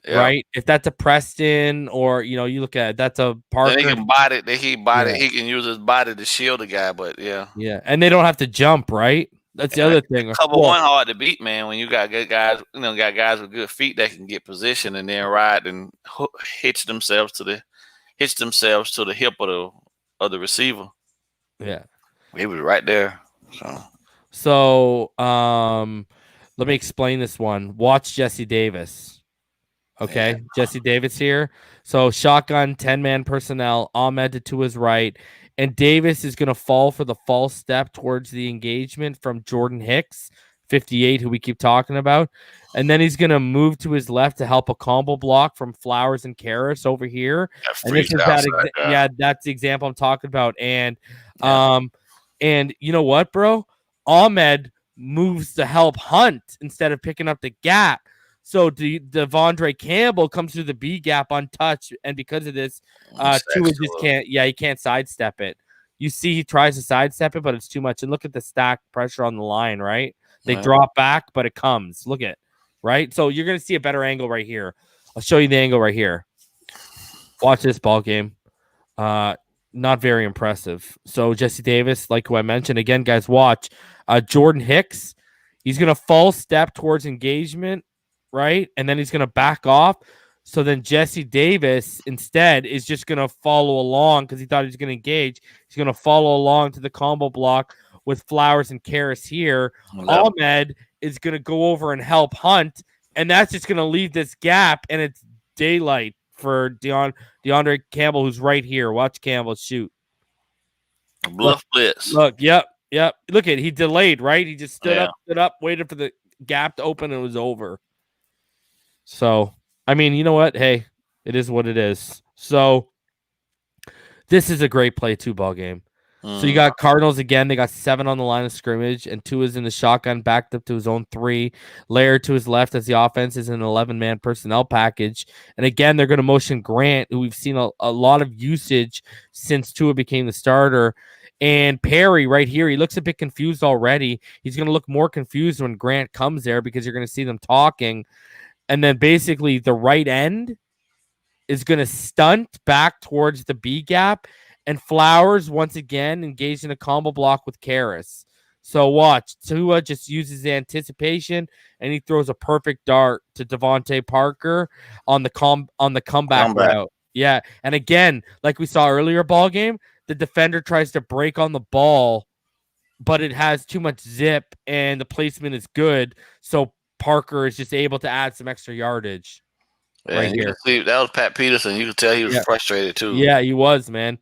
Right? If that's a Preston or, you know, you look at it, that's a Parker. Then he can body. He can use his body to shield the guy, but yeah. Yeah, and they don't have to jump, right? That's the other thing. Cover one hard to beat, man. When you got good guys, you know, got guys with good feet that can get position and then ride and hitch themselves to the hip of the receiver. Yeah, he was right there. So, let me explain this one. Watch Jesse Davis. Okay, yeah. Jesse Davis here. So shotgun, 10-man personnel. Ahmed to Tua's right. And Davis is going to fall for the false step towards the engagement from Jordan Hicks, 58, who we keep talking about. And then he's going to move to his left to help a combo block from Flowers and Karras over here. And this is that's the example I'm talking about. And and you know what, bro? Ahmed moves to help Hunt instead of picking up the gap. So Devondre Campbell comes through the B gap untouched, and because of this, Tua just can't. Yeah, he can't sidestep it. You see, he tries to sidestep it, but it's too much. And look at the stack pressure on the line, right? They drop back, but it comes. Look at right. So you're gonna see a better angle right here. I'll show you the angle right here. Watch this ball game. Not very impressive. So Jesse Davis, like who I mentioned again, guys, watch. Jordan Hicks, he's gonna false step towards engagement. Right, and then he's going to back off. So then Jesse Davis instead is just going to follow along because he thought he was going to engage. He's going to follow along to the combo block with Flowers and Karras here. Ahmed is going to go over and help Hunt, and that's just going to leave this gap, and it's daylight for DeAndre Campbell, who's right here. Watch Campbell shoot. Bluff blitz. Look, yep. Look at he delayed, right? He just stood up, waited for the gap to open, and it was over. So, I mean, you know what? Hey, it is what it is. So, this is a great play, ball game. So, you got Cardinals again. They got 7 on the line of scrimmage, and Tua's in the shotgun, backed up to his own 3. Laird to his left as the offense is an 11-man personnel package. And again, they're going to motion Grant, who we've seen a lot of usage since Tua became the starter. And Perry right here, he looks a bit confused already. He's going to look more confused when Grant comes there because you're going to see them talking. And then basically the right end is going to stunt back towards the B gap. And Flowers, once again, engaged in a combo block with Karras. So watch. Tua just uses the anticipation, and he throws a perfect dart to Devontae Parker on the comeback route. Yeah. And again, like we saw earlier ball game, the defender tries to break on the ball, but it has too much zip, and the placement is good. So Parker is just able to add some extra yardage. Yeah, right here. See, that was Pat Peterson. You could tell he was frustrated too. Yeah, he was, man.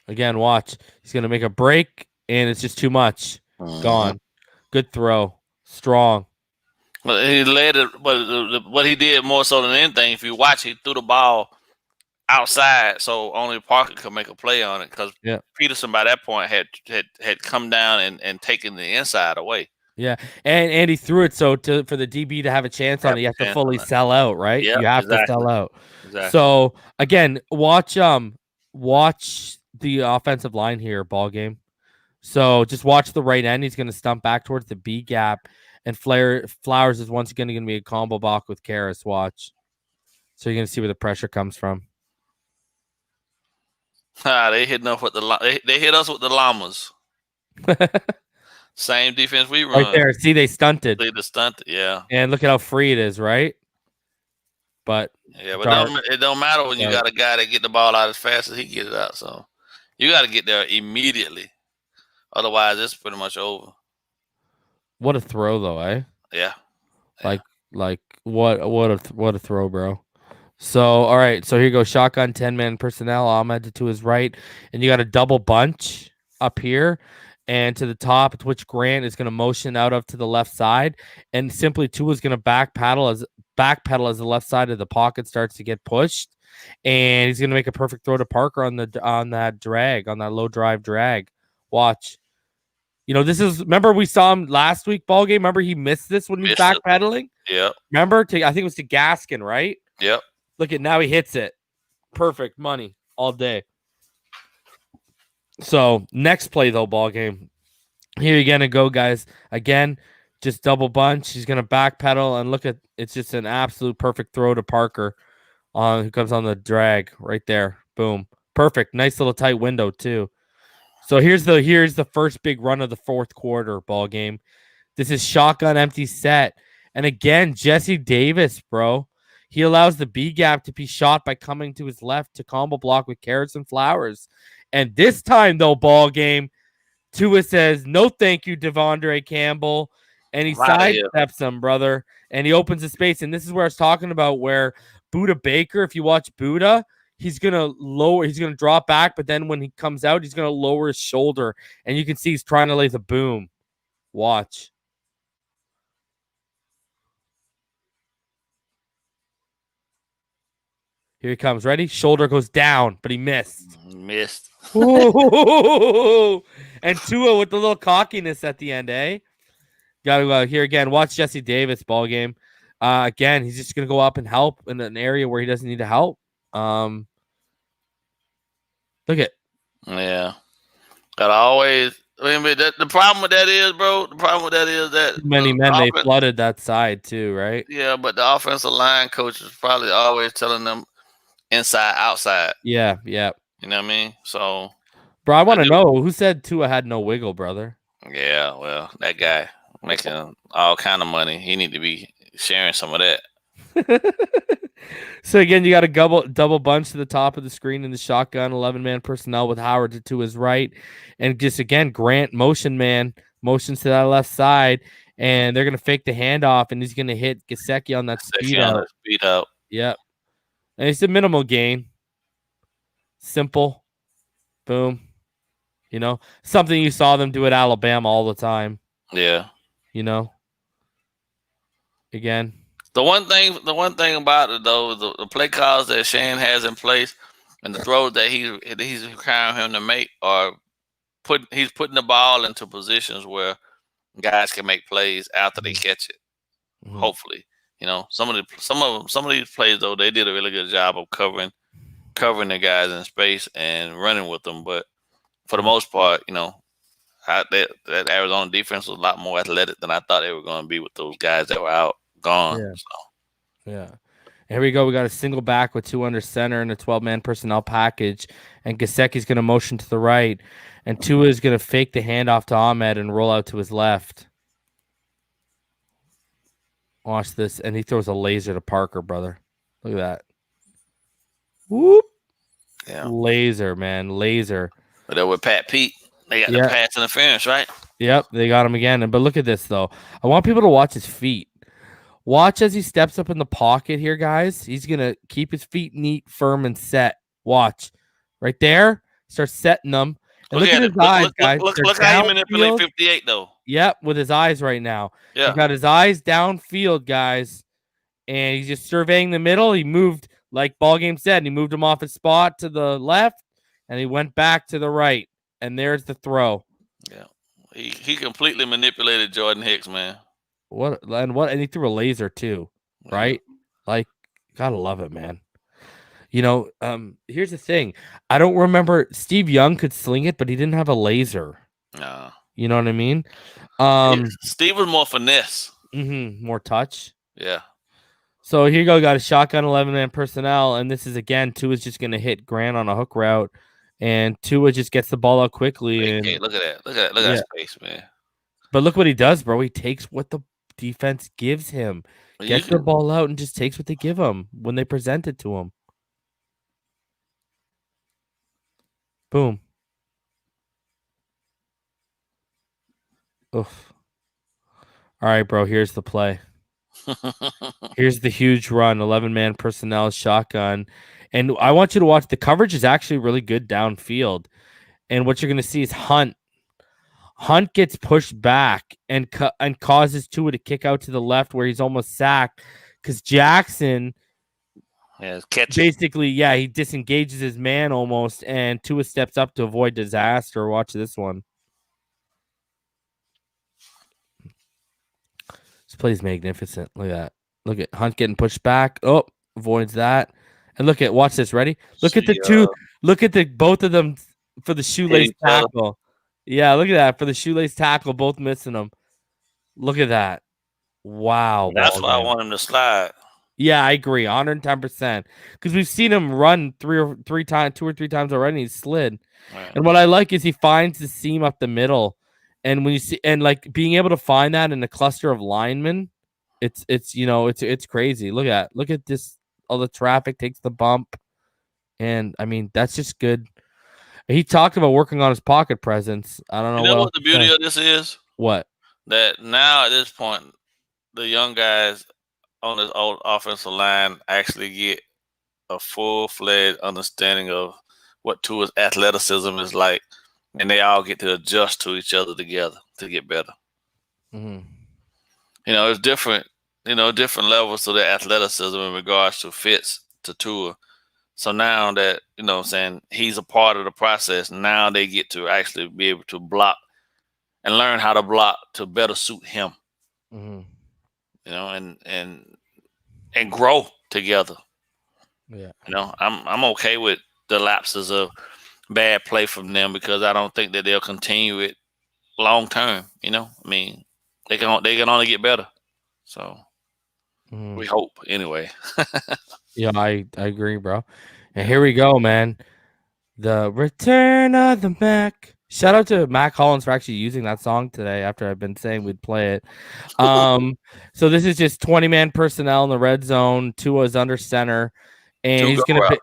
Again, watch. He's going to make a break, and it's just too much. Gone. Good throw. Strong. But he led it. But what he did more so than anything, if you watch, he threw the ball outside, so only Parker could make a play on it because Peterson by that point had come down and taken the inside away. Yeah, and he threw it so for the DB to have a chance on it, you have to fully sell out, right? Yep, you have to sell out. Exactly. So again, watch the offensive line here, ball game. So just watch the right end. He's going to stump back towards the B gap, and Flowers is once again going to be a combo block with Karras. Watch. So you're going to see where the pressure comes from. They hit us with the llamas. Same defense we run. Right there. See, they stunted. They stunted, yeah. And look at how free it is, right? But it don't matter when you got a guy that get the ball out as fast as he get it out. So You got to get there immediately. Otherwise, it's pretty much over. What a throw, though, eh? Yeah. Like what a throw, bro. So, all right. So here goes shotgun 10-man personnel. Ahmed to his right, and you got a double bunch up here, and to the top, which Grant is going to motion out of to the left side, and simply Tua's going to backpedal as the left side of the pocket starts to get pushed, and he's going to make a perfect throw to Parker on that low drive drag. Watch. You know, this is, remember we saw him last week ball game. Remember he missed this when he was backpedaling? Yep. Remember? I think it was to Gaskin, right? Yep. Look at now he hits it. Perfect money all day. So next play though, ball game. Here you're gonna go, guys. Again, just double bunch. He's gonna backpedal and look at it's just an absolute perfect throw to Parker on who comes on the drag right there. Boom. Perfect. Nice little tight window too. So here's the first big run of the fourth quarter ball game. This is shotgun empty set. And again, Jesse Davis, bro. He allows the B gap to be shot by coming to his left to combo block with carrots and flowers. And this time, though, ball game, Tua says, no thank you, Devondre Campbell. And he sidesteps him, brother. And he opens a space. And this is where I was talking about where Buda Baker, if you watch Buda, he's going to drop back. But then when he comes out, he's going to lower his shoulder. And you can see he's trying to lay the boom. Watch. Here he comes. Ready? Shoulder goes down, but he missed. Ooh. And Tua with the little cockiness at the end, eh? Gotta go out here again. Watch Jesse Davis ball game. Again, he's just gonna go up and help in an area where he doesn't need to help. Look at. Yeah. Gotta always. I mean, the problem with that is, bro. The problem with that is that many men they flooded that side too, right? Yeah, but the offensive line coach is probably always telling them inside, outside. Yeah. You know what I mean? So, bro, I want to know who said Tua had no wiggle, brother. Yeah, well, that guy making all kind of money. He need to be sharing some of that. So again, you got a double bunch to the top of the screen in the shotgun, 11-man personnel with Howard to his right, and just again Grant motions to that left side, and they're gonna fake the handoff, and he's gonna hit Gesicki on that speed out. Yep, and it's a minimal gain. Simple, boom. You know, something you saw them do at Alabama all the time. Yeah, you know. Again. The one thing about it though, the play calls that Shane has in place and the throws that he's requiring him to make he's putting the ball into positions where guys can make plays after they catch it. Mm-hmm. Hopefully, you know, some of these plays though, they did a really good job of covering the guys in space and running with them. But for the most part, you know, that Arizona defense was a lot more athletic than I thought they were going to be with those guys that were out. Gone. Yeah. So. Yeah. Here we go. We got a single back with 2 under center and a 12-man personnel package. And Gesicki's going to motion to the right. And Tua is going to fake the handoff to Ahmed and roll out to his left. Watch this. And he throws a laser to Parker, brother. Look at that. Whoop. Yeah. Laser, man. Laser. But they're with Pat Pete. They got the pass interference, right? Yep. They got him again. But look at this, though. I want people to watch his feet. Watch as he steps up in the pocket here, guys. He's going to keep his feet neat, firm, and set. Watch. Right there. Start setting them. And look at his eyes, guys. Look how he manipulates 58, though. Yep, with his eyes right now. Yeah. He's got his eyes downfield, guys. And he's just surveying the middle. He moved, like Ballgame said, he moved him off his spot to the left, and he went back to the right. And there's the throw. Yeah. He completely manipulated Jordan Hicks, man. And he threw a laser too, right? Like, gotta love it, man. You know, here's the thing. I don't remember Steve Young could sling it, but he didn't have a laser. No. You know what I mean? Steve was more finesse. More touch. Yeah. So here you go, got a shotgun 11-man personnel, and this is again Tua's just gonna hit Grant on a hook route, and Tua just gets the ball out quickly. Hey, look at that. Look at that space, man. But look what he does, bro. He takes what the defense gives him, gets the ball out, and just takes what they give him when they present it to him. Boom. Oof. All right, bro. Here's the play. Here's the huge run. 11-man personnel shotgun. And I want you to watch. The coverage is actually really good downfield. And what you're going to see is Hunt. Hunt gets pushed back and causes Tua to kick out to the left where he's almost sacked because Jackson basically, he disengages his man almost, and Tua steps up to avoid disaster. Watch this one. This play's magnificent. Look at that. Look at Hunt getting pushed back. Oh, avoids that. And watch this. Ready? Look at the two. Look at both of them for the shoelace tackle. Yeah, look at that. For the shoelace tackle, both missing them. Look at that. Wow. That's why I want him to slide. Yeah, I agree. 110%. Because we've seen him run two or three times already, and he's slid. Right. And what I like is he finds the seam up the middle. And when you see, and like being able to find that in a cluster of linemen, it's crazy. Look at this. All the traffic takes the bump. And I mean, that's just good. He talked about working on his pocket presence. I don't know. You know what the beauty of this is? What? That now at this point, the young guys on this old offensive line actually get a full-fledged understanding of what Tua's athleticism is like, and they all get to adjust to each other together to get better. Mm-hmm. It's different. Different levels to their athleticism in regards to fits to Tua. So now that, he's a part of the process, now they get to actually be able to block and learn how to block to better suit him. Mm-hmm. And grow together. Yeah. I'm okay with the lapses of bad play from them because I don't think that they'll continue it long term. I mean, they can only get better. So we hope anyway. Yeah, I agree, bro. And here we go, man. The Return of the Mac. Shout out to Mac Hollins for actually using that song today after I've been saying we'd play it. So this is just 20-man personnel in the red zone. Tua's under center. And he's going to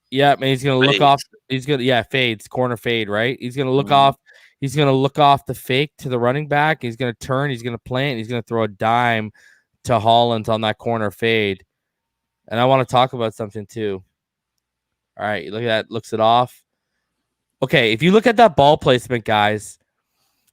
he's going to look off. He's going to fades, corner fade, right? He's going to look off. He's going to look off the fake to the running back. He's going to turn, he's going to plant, and he's going to throw a dime to Hollins on that corner fade. And I want to talk about something too. All right, look at that. Looks it off. Okay, if you look at that ball placement, guys,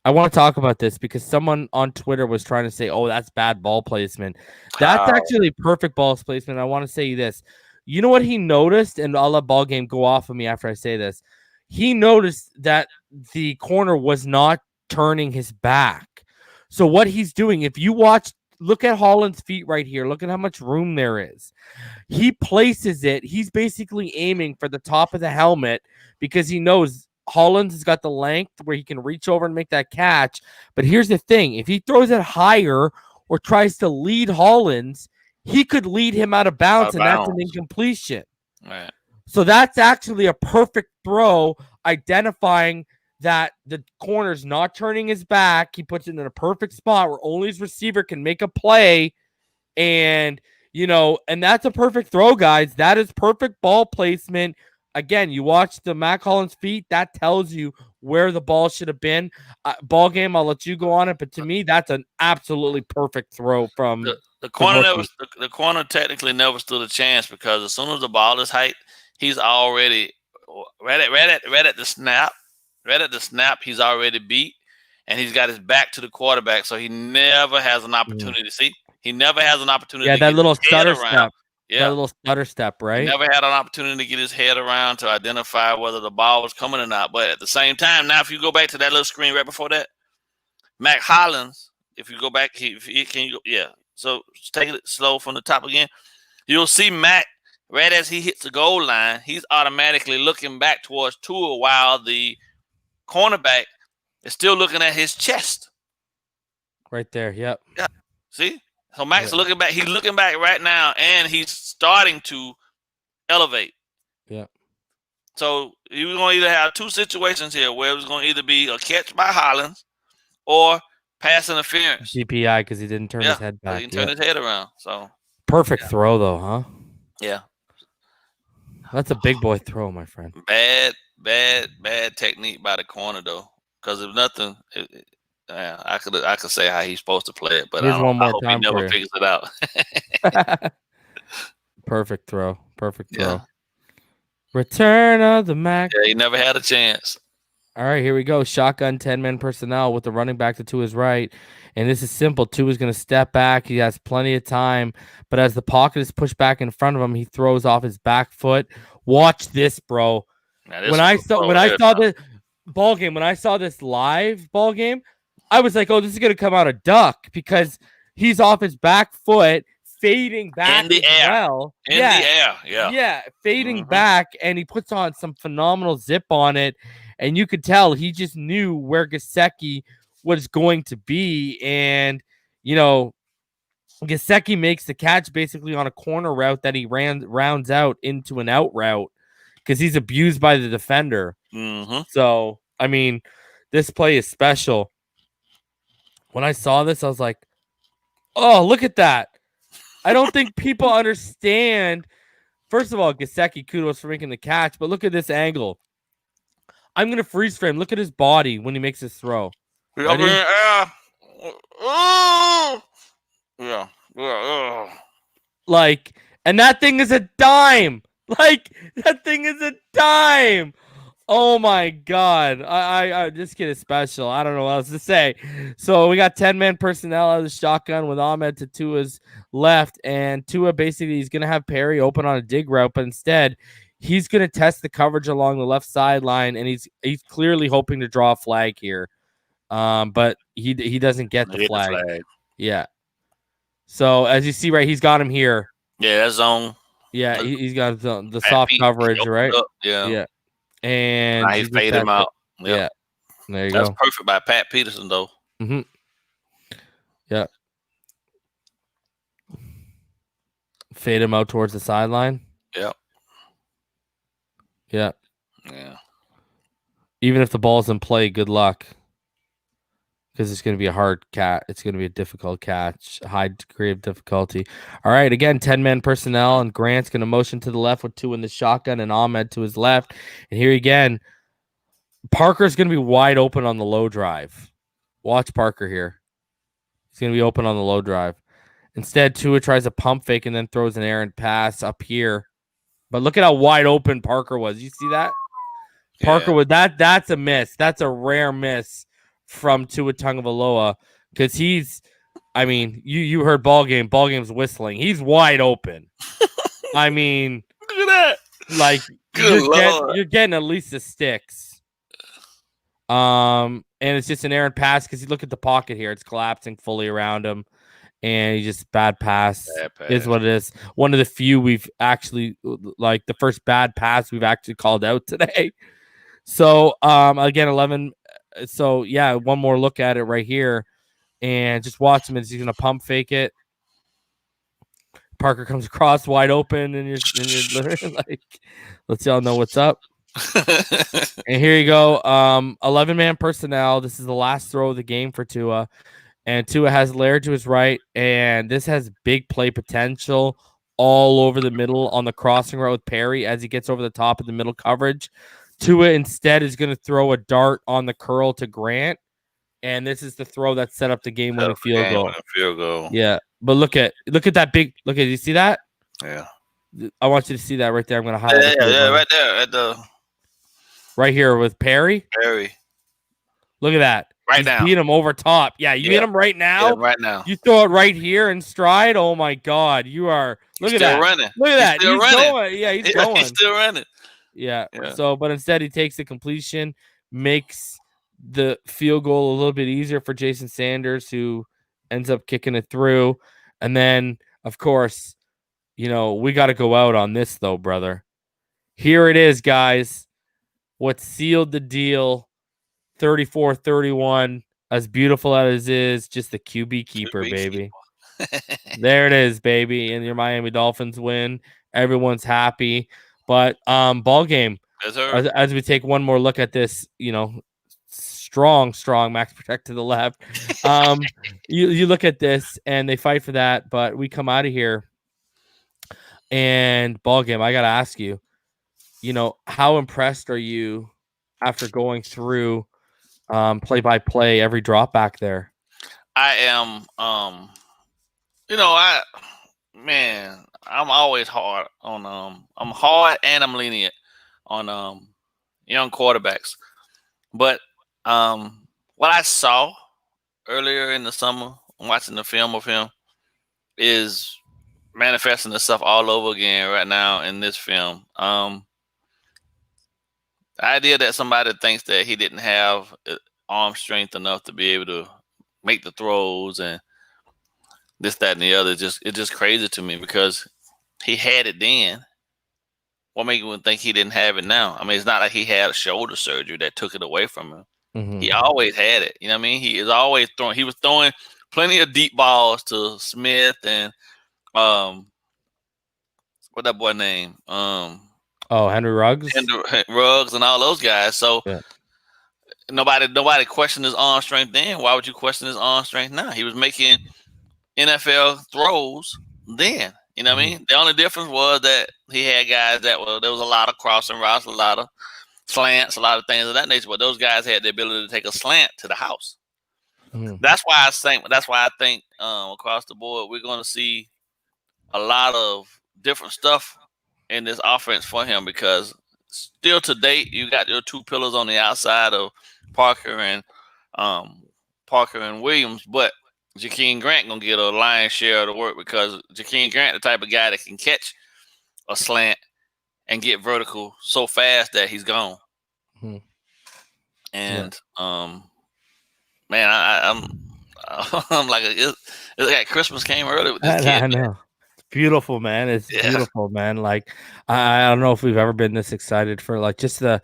I want to talk about this because someone on Twitter was trying to say, oh, that's bad ball placement. That's actually perfect ball placement. I want to say this. You know what he noticed? And I'll let Ballgame go off of me after I say this. He noticed that the corner was not turning his back. So what he's doing, if you look at Holland's feet right here. Look at how much room there is. He places it. He's basically aiming for the top of the helmet because he knows Hollins has got the length where he can reach over and make that catch. But here's the thing. If he throws it higher or tries to lead Hollins, he could lead him out of bounds, and that's an incompletion. Right. So that's actually a perfect throw, identifying that the corner's not turning his back. He puts it in a perfect spot where only his receiver can make a play. And, and that's a perfect throw, guys. That is perfect ball placement. Again, you watch the Mac Hollins feet. That tells you where the ball should have been. Ballgame, I'll let you go on it. But to me, that's an absolutely perfect throw from the corner. The corner technically never stood a chance because as soon as the ball is height, he's already right at the snap. Right at the snap, he's already beat, and he's got his back to the quarterback, so he never has an opportunity to see. He never has an opportunity. Yeah, to that get little his head stutter around. step. Yeah, that little stutter step, right? He never had an opportunity to get his head around to identify whether the ball was coming or not. But at the same time, now if you go back to that little screen right before that, Mac Hollins, if you go back, So take it slow from the top again. You'll see Mac. Right as he hits the goal line, he's automatically looking back towards Tua while the cornerback is still looking at his chest. Right there, yep. Yeah. See? So Mac's looking back. He's looking back right now, and he's starting to elevate. Yeah. So you're going to either have two situations here where it's going to either be a catch by Hollins or pass interference. CPI because he didn't turn his head back. He didn't turn his head around. So perfect throw, though, huh? Yeah. That's a big boy throw, my friend. Bad technique by the corner, though. Because if nothing, Yeah, I could say how he's supposed to play it, but Here's one I more hope he time never for you. figures it out. Perfect throw. Perfect throw. Yeah. Return of the Mac. Yeah, he never had a chance. All right, here we go. Shotgun 10-man personnel with the running back to his right. And this is simple. Tua's going to step back. He has plenty of time. But as the pocket is pushed back in front of him, he throws off his back foot. Watch this, bro. Now, When I saw this ball game, when I saw this live ball game, I was like, oh, this is going to come out of duck because he's off his back foot, fading back in the air. well. In the air, Yeah, fading back, and he puts on some phenomenal zip on it. And you could tell he just knew where Gesicki was going to be. And, Gesicki makes the catch basically on a corner route that he rounds out into an out route because he's abused by the defender. Mm-hmm. So, I mean, this play is special. When I saw this, I was like, oh, look at that. I don't think people understand. First of all, Gesicki, kudos for making the catch, but look at this angle. I'm going to freeze frame. Look at his body when he makes his throw. Ready? Yeah. Like, and that thing is a dime. Like, that thing is a dime. Oh my God. I this kid is special. I don't know what else to say. So we got 10-man personnel out of the shotgun with Ahmed to Tua's left. And Tua basically he's gonna have Perry open on a dig route, but instead he's gonna test the coverage along the left sideline, and he's clearly hoping to draw a flag here. But he doesn't get the flag. Yeah. So as you see, right, he's got him here. Yeah, that's zone. Yeah, he's got the soft coverage, right? Yeah. And now he faded him out. Yep. Yeah. There you go. That's perfect by Pat Peterson, though. Mm-hmm. Yeah. Fade him out towards the sideline. Yep. Yeah. Yeah. Even if the ball's in play, good luck. Because it's going to be a hard catch. It's going to be a difficult catch, high degree of difficulty. All right, again, 10-man personnel, and Grant's going to motion to the left with Tua in the shotgun and Ahmed to his left. And here again, Parker's going to be wide open on the low drive. Watch Parker here. He's going to be open on the low drive. Instead, Tua tries a pump fake and then throws an errant pass up here. But look at how wide open Parker was. You see that? Yeah. Parker with that's a miss. That's a rare miss from Tua Tagovailoa because he's, I mean, you heard Ballgame. Ballgame's whistling. He's wide open. I mean, look at that. Like you're getting at least the sticks. And it's just an errant pass because you look at the pocket here. It's collapsing fully around him. And he just bad pass is what it is. One of the few we've actually, like the first bad pass we've actually called out today. So, again, 11. So, yeah, one more look at it right here. And just watch him as he's going to pump fake it. Parker comes across wide open, and you're literally like, let's y'all know what's up. And here you go. 11-man personnel. This is the last throw of the game for Tua. And Tua has Laird to his right, and this has big play potential all over the middle on the crossing route with Perry as he gets over the top of the middle coverage. Tua instead is going to throw a dart on the curl to Grant, and this is the throw that set up the game-winning field goal. Yeah, but look at that big. Look at you see that? Yeah. I want you to see that right there. I'm going to highlight. Yeah, right there right here with Perry. Look at that. Right now. Beat him over top. Yeah, you hit him right now. Yeah, right now. You throw it right here in stride. Oh my God, you are. Look at that. Running. Look at that. He's going. Yeah, he's going. He's still running. Yeah. So, but instead he takes the completion, makes the field goal a little bit easier for Jason Sanders, who ends up kicking it through. And then, of course, we got to go out on this though, brother. Here it is, guys. What sealed the deal? 34-31, as beautiful as it is, just the QB keeper, baby. There it is, baby. And your Miami Dolphins win. Everyone's happy. But ball game. As we take one more look at this, strong Max Protect to the left. You look at this and they fight for that, but we come out of here and ball game. I gotta ask you, how impressed are you after going through play-by-play, every drop back there. I am, I'm always hard on, I'm hard and I'm lenient on young quarterbacks. But what I saw earlier in the summer, watching the film of him, is manifesting itself all over again right now in this film. The idea that somebody thinks that he didn't have arm strength enough to be able to make the throws and this, that, and the other, it's just crazy to me because he had it then. What makes you think he didn't have it now? I mean, it's not like he had a shoulder surgery that took it away from him. Mm-hmm. He always had it. You know what I mean? He is always throwing. He was throwing plenty of deep balls to Smith and what that boy name? Henry Ruggs. Ruggs and all those guys. So yeah. nobody questioned his arm strength then. Why would you question his arm strength now? He was making NFL throws then. You know what I mean? The only difference was that he had guys there was a lot of crossing routes, a lot of slants, a lot of things of that nature. But those guys had the ability to take a slant to the house. That's why I think across the board we're going to see a lot of different stuff in this offense for him, because still to date you got your two pillars on the outside of Parker and Williams, but Jakeem Grant gonna get a lion's share of the work because Jakeem Grant the type of guy that can catch a slant and get vertical so fast that he's gone. And man, I'm like it's like Christmas came early with this kid. I know. It's beautiful, man. It's beautiful, man. Like I don't know if we've ever been this excited for like just the.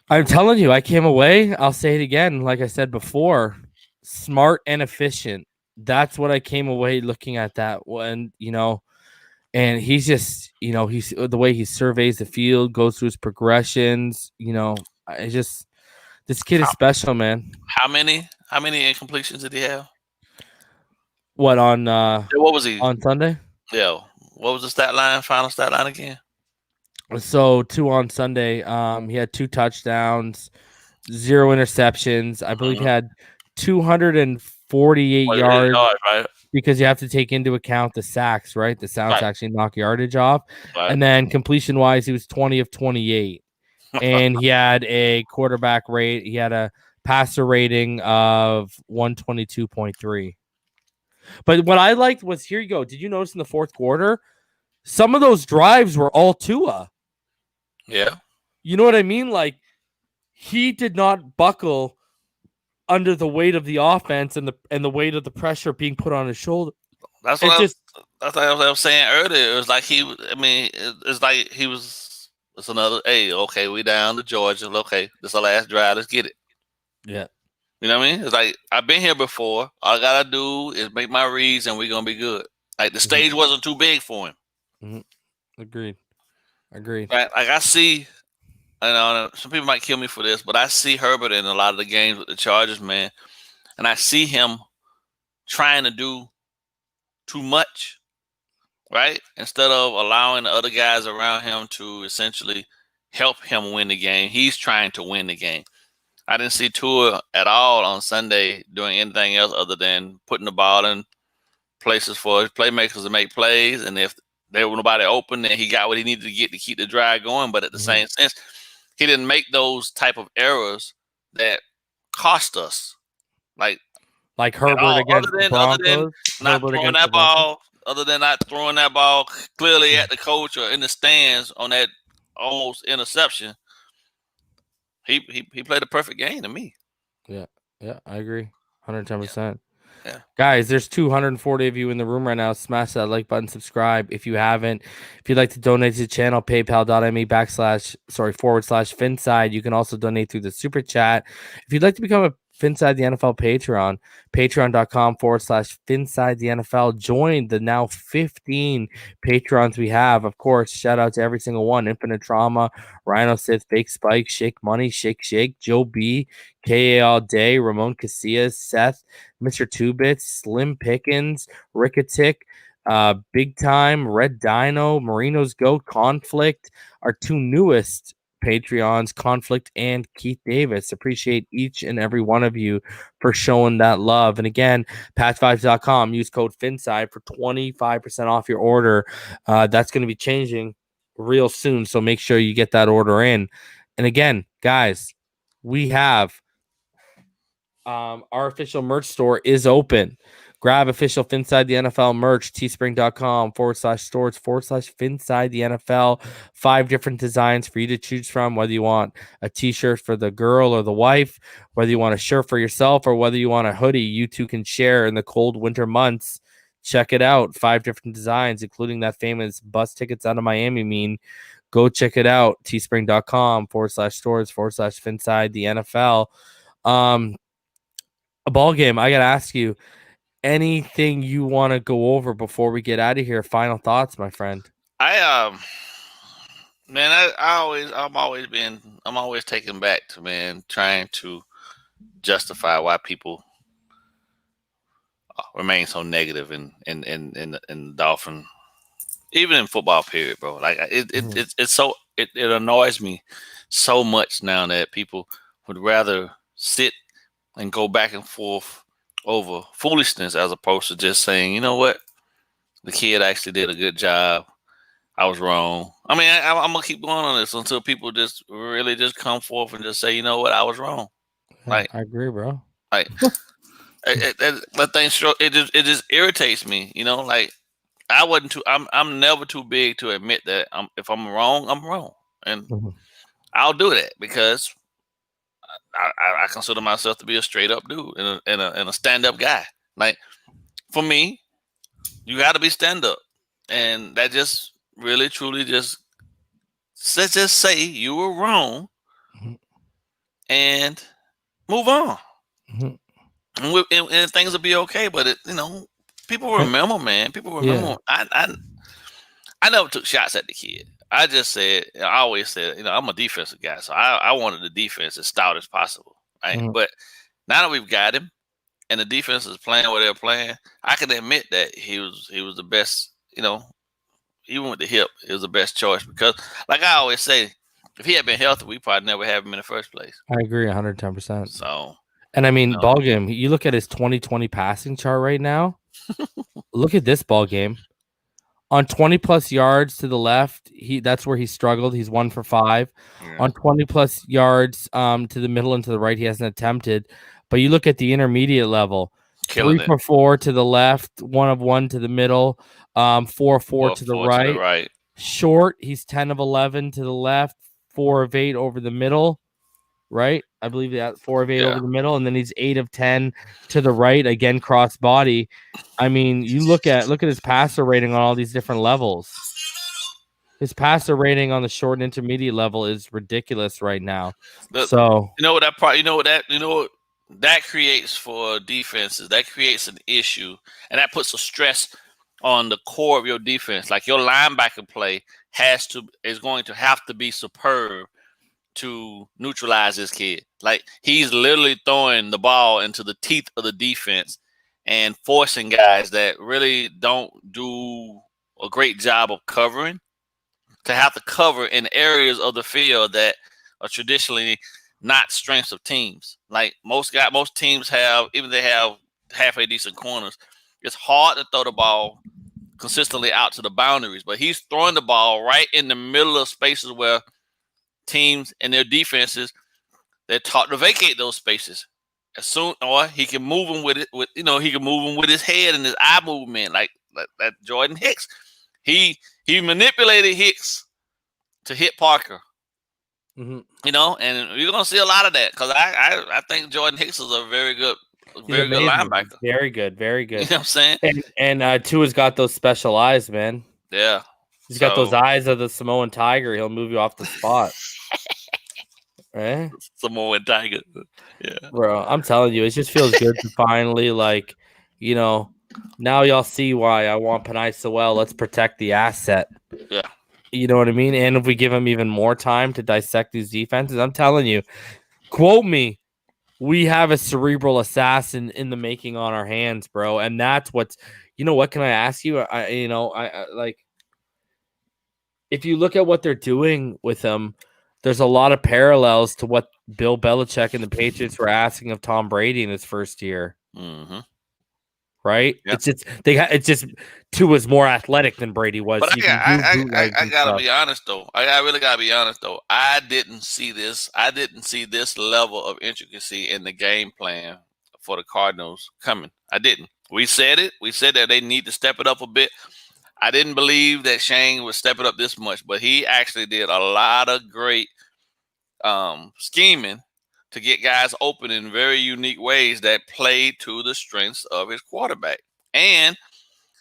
I'm telling you, I came away. I'll say it again, like I said before, smart and efficient. That's what I came away looking at that one, and he's just, he's the way he surveys the field, goes through his progressions, this kid is special, man. How many incompletions did he have? What on what was he on Sunday? Yeah. What was the final stat line again? So 2 on Sunday. He had 2 touchdowns, 0 interceptions. I believe he had 248 yards, right? Because you have to take into account the sacks, right? The sacks actually knock yardage off. Right. And then completion wise, he was 20 of 28. And he had a quarterback rate. He had a passer rating of 122.3. But what I liked was, here you go. Did you notice in the fourth quarter, some of those drives were all Tua? Yeah. You know what I mean? Like, he did not buckle under the weight of the offense and the weight of the pressure being put on his shoulder. That's what I was saying earlier. It was like it's like he was. It's another. Hey, okay, we down to Georgia. Okay, this is our last drive. Let's get it. Yeah. You know what I mean? It's like, I've been here before. All I gotta do is make my reads, and we're gonna be good. Like, the stage wasn't too big for him. Agreed. Right? Like, I see. I know some people might kill me for this, but I see Herbert in a lot of the games with the Chargers, man, and I see him trying to do too much, right? Instead of allowing the other guys around him to essentially help him win the game, he's trying to win the game. I didn't see Tua at all on Sunday doing anything else other than putting the ball in places for his playmakers to make plays, and if there was nobody open, then he got what he needed to get to keep the drive going. But at the same sense, he didn't make those type of errors that cost us. Like Herbert against the Broncos. Other than not throwing that ball clearly at the coach or in the stands on that almost interception. He played a perfect game to me. Yeah, I agree, 110%. Yeah. Guys, there's 240 of you in the room right now. Smash that like button, subscribe if you haven't. If you'd like to donate to the channel, paypal.me//Finside. You can also donate through the super chat. If you'd like to become a Finside the NFL Patreon, patreon.com/Finside the NFL. Join the now 15 Patrons we have. Of course, shout out to every single one: Infinite Trauma, Rhino Sith, Fake Spike, Shake Money, Shake, Joe B, KA All Day, Ramon Casillas, Seth, Mr. Two Bits, Slim Pickens, Ricketic, Big Time, Red Dino, Marino's Goat, Conflict, our 2 newest Patreons, Conflict and Keith Davis. Appreciate each and every one of you for showing that love. And again, patch5.com, use code FINSIDE for 25% off your order. That's going to be changing real soon, so make sure you get that order in. And again, guys, we have our official merch store is open. Grab official Finside the NFL merch, teespring.com/stores/Finside the NFL. 5 different designs for you to choose from, whether you want a t-shirt for the girl or the wife, whether you want a shirt for yourself, or whether you want a hoodie you two can share in the cold winter months. Check it out. 5 different designs, including that famous bus tickets out of Miami meme. Go check it out. teespring.com/stores/Finside the NFL. A ball game. I gotta ask you, anything you want to go over before we get out of here? Final thoughts, my friend. I'm always taken back to trying to justify why people remain so negative in the Dolphin, even in football period, bro. Like it annoys me so much now that people would rather sit and go back and forth over foolishness as opposed to just saying, you know what, the kid actually did a good job. I was wrong. I mean, I'm gonna keep going on this until people just really just come forth and just say, you know what, I was wrong. Yeah, like I agree, bro. Like that thing, it just irritates me. You know, like I'm never too big to admit that if I'm wrong, I'm wrong, and I'll do that because I consider myself to be a straight up dude and a stand up guy. Like for me, you got to be stand up, and that just really truly just say you were wrong and move on, and things will be okay. But people remember, man. People remember. Yeah. I never took shots at the kid. I just said, I always said, I'm a defensive guy, so I wanted the defense as stout as possible, right? But now that we've got him, and the defense is playing where they're playing, I can admit that he was the best. Even with the hip, it was the best choice because, like I always say, if he had been healthy, we probably never have him in the first place. I agree 110%. So, and I mean, ball game. You look at his 2020 passing chart right now. Look at this ball game. On 20 plus yards to the left, that's where he struggled. He's 1 for 5. Yeah. On 20 plus yards to the middle and to the right, he hasn't attempted. But you look at the intermediate level, 3 for 4 to the left, 1 of 1 to the middle, 4 of 4 to the right. Short, he's 10 of 11 to the left, 4 of 8 over the middle. Right, I believe that 4 of 8 over the middle, and then he's 8 of 10 to the right, again cross body. I mean, you look at his passer rating on all these different levels. His passer rating on the short and intermediate level is ridiculous right now. So that creates for defenses. That creates an issue, and that puts a stress on the core of your defense. Like your linebacker play is going to have to be superb to neutralize this kid. Like he's literally throwing the ball into the teeth of the defense and forcing guys that really don't do a great job of covering to have to cover in areas of the field that are traditionally not strengths of teams. Like most teams have, even they have halfway decent corners, it's hard to throw the ball consistently out to the boundaries, but he's throwing the ball right in the middle of spaces where teams and their defenses, they're taught to vacate those spaces as soon, or he can move them with it. He can move them with his head and his eye movement, like that Jordan Hicks. He manipulated Hicks to hit Parker. And you're gonna see a lot of that because I think Jordan Hicks is a very good linebacker. Very good. You know what I'm saying? And Tua's got those special eyes, man. Yeah. He's got those eyes of the Samoan tiger. He'll move you off the spot. Right? Samoan tiger. Yeah. Bro, I'm telling you, it just feels good to finally, now y'all see why I want Penei Sewell. Let's protect the asset. Yeah. You know what I mean? And if we give him even more time to dissect these defenses, I'm telling you, quote me, we have a cerebral assassin in the making on our hands, bro. And that's what's, what can I ask you? I if you look at what they're doing with him, there's a lot of parallels to what Bill Belichick and the Patriots were asking of Tom Brady in his first year. Mm-hmm. Right? Yep. It's just Tua's more athletic than Brady was. But You can do bootlegs I and gotta stuff. be honest though. I really gotta be honest though. I didn't see this level of intricacy in the game plan for the Cardinals coming. I didn't. We said it. We said that they need to step it up a bit. I didn't believe that Shane would step it up this much, but he actually did a lot of great scheming to get guys open in very unique ways that played to the strengths of his quarterback. And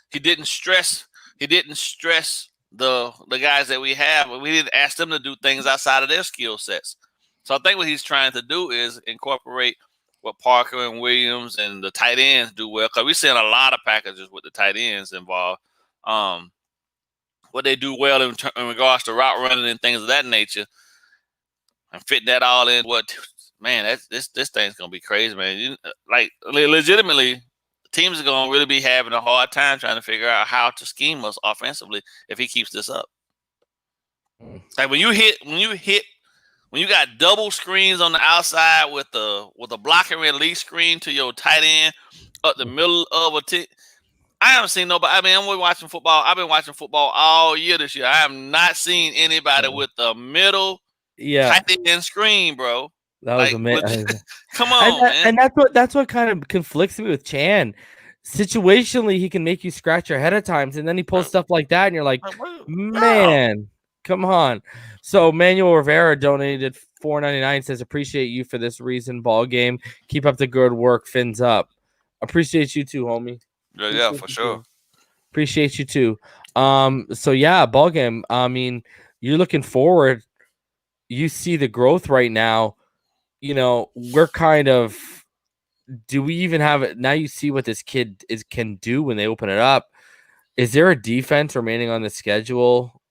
he didn't stress the guys that we have. We didn't ask them to do things outside of their skill sets. So I think what he's trying to do is incorporate what Parker and Williams and the tight ends do well, because we're seeing a lot of packages with the tight ends involved. What they do well in regards to route running and things of that nature, and fit that all in. This thing's gonna be crazy, man. Legitimately, teams are gonna really be having a hard time trying to figure out how to scheme us offensively if he keeps this up. Like when you got double screens on the outside with a block and release screen to your tight end up the middle of a tick. I haven't seen nobody. I mean, I'm watching football. I've been watching football all year this year. I have not seen anybody with the middle tight end screen, bro. That was amazing. Come on, man. And that's what kind of conflicts me with Chan. Situationally, he can make you scratch your head at times, and then he pulls stuff like that, and you're like, man, come on. So Manuel Rivera donated $4.99, says, appreciate you for this reason, ball game. Keep up the good work, fins up. Appreciate you too, homie. Yeah, for sure. Appreciate you too. So yeah, ball game. I mean, you're looking forward. You see the growth right now. You know, we're kind of. Do we even have it now? You see what this kid can do when they open it up. Is there a defense remaining on the schedule?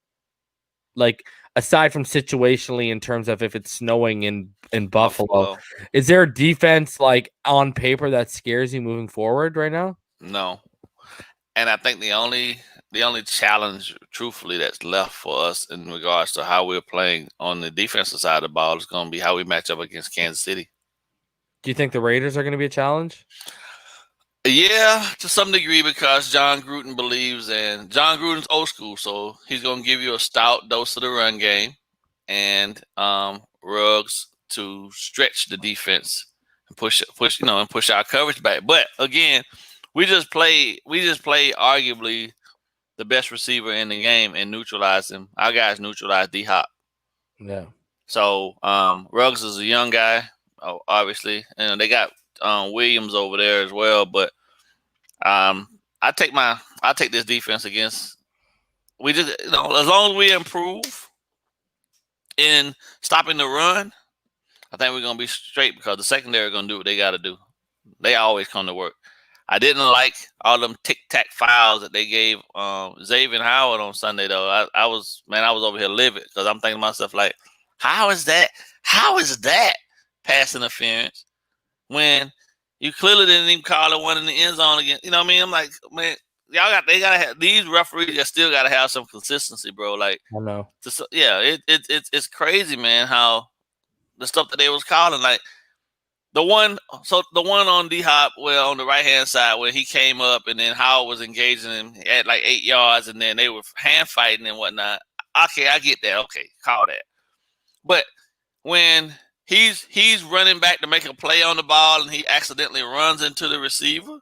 Like aside from situationally, in terms of if it's snowing in Buffalo, is there a defense like on paper that scares you moving forward right now? No. And I think the only challenge, truthfully, that's left for us in regards to how we're playing on the defensive side of the ball is going to be how we match up against Kansas City. Do you think the Raiders are going to be a challenge? Yeah, to some degree, because John Gruden believes, and John Gruden's old school, so he's going to give you a stout dose of the run game and Ruggs to stretch the defense and push our coverage back. But again, we just play arguably the best receiver in the game and neutralize him. Our guys neutralize D-Hop. Yeah. So Ruggs is a young guy, obviously, and they got Williams over there as well. But I take this defense against. We just as long as we improve in stopping the run, I think we're gonna be straight because the secondary are gonna do what they got to do. They always come to work. I didn't like all them tic-tac fouls that they gave Xavier Howard on Sunday, though. I was over here livid because I'm thinking to myself, like, how is that pass interference when you clearly didn't even call it one in the end zone again? You know what I mean? I'm like, man, they gotta have these referees. They still gotta have some consistency, bro. Like, I know. It's crazy, man. How the stuff that they was calling, like. The one on D-Hop, on the right-hand side where he came up and then Howard was engaging him at like 8 yards and then they were hand fighting and whatnot. Okay, I get that. Okay, call that. But when he's running back to make a play on the ball and he accidentally runs into the receiver,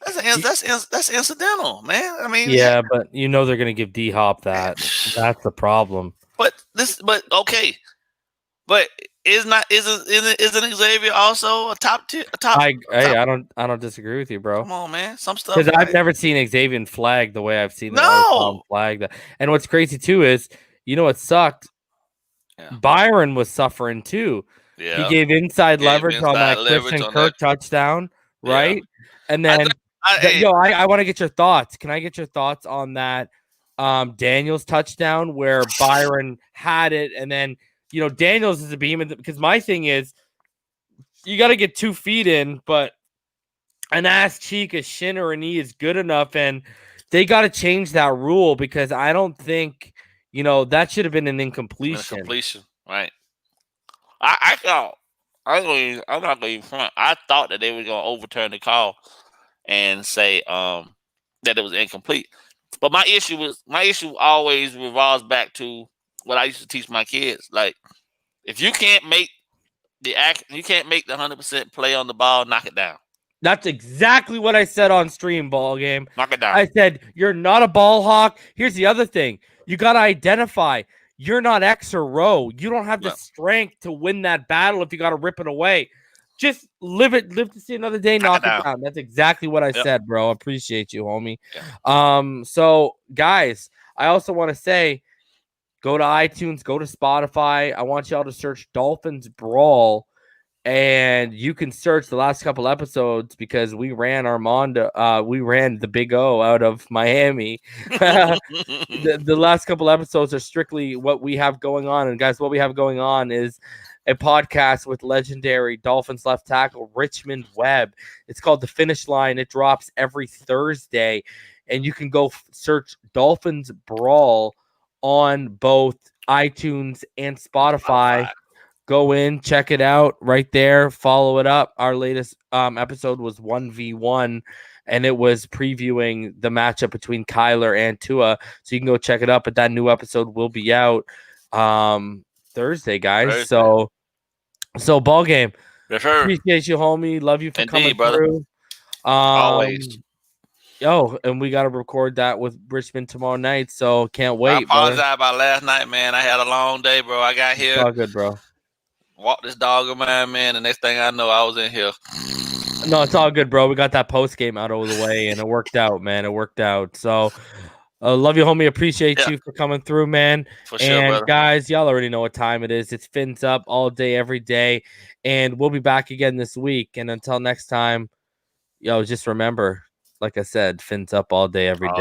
that's incidental, man. I mean, yeah, but they're going to give D-Hop that. That's the problem. But okay. But isn't Xavier also a top tier? I don't disagree with you, bro. Come on, man. Some stuff because I've never seen Xavier flag the way I've seen flag that. And what's crazy too is what sucked. Yeah. Byron was suffering too. Yeah, he gave inside leverage on that Christian Kirk touchdown, right? Yeah. And then I want to get your thoughts. Can I get your thoughts on that Daniels touchdown where Byron had it and then. Daniels is a behemoth because my thing is you got to get 2 feet in, but an ass cheek, a shin, or a knee is good enough. And they got to change that rule because I don't think You know, that should have been an incompletion. Right. I thought I'm not going to front. I thought that they were going to overturn the call and say that it was incomplete. But my issue always revolves back to what I used to teach my kids. Like, if you can't make the 100% play on the ball, knock it down. That's exactly what I said on stream, Ball Game. Knock it down. I said, you're not a ball hawk. Here's the other thing. You got to identify. You're not X or row. You don't have the strength to win that battle if you got to rip it away. Just live to see another day, knock it down. That's exactly what I said, bro. Appreciate you, homie. Yeah. So, guys, I also want to say, go to iTunes, go to Spotify. I want y'all to search Dolphins Brawl. And you can search the last couple episodes because we ran the Big O out of Miami. the last couple episodes are strictly what we have going on. And guys, what we have going on is a podcast with legendary Dolphins left tackle Richmond Webb. It's called The Finish Line. It drops every Thursday. And you can go search Dolphins Brawl on both iTunes and Spotify. Go in, check it out right there. Follow it up. Our latest episode was 1v1, and it was previewing the matchup between Kyler and Tua. So you can go check it up. But that new episode will be out Thursday, guys. So Ball Game. Appreciate you, homie. Love you for coming through. Always. And we got to record that with Richmond tomorrow night. So can't wait. I apologize about last night, man. I had a long day, bro. I got here. It's all good, bro. Walk this dog of mine, man. The next thing I know, I was in here. No, it's all good, bro. We got that post game out of the way, and it worked out, man. It worked out. So, love you, homie. Appreciate you for coming through, man. For sure, brother. Guys, y'all already know what time it is. It's Fins Up all day, every day, and we'll be back again this week. And until next time, just remember, like I said, Fins Up all day, every day.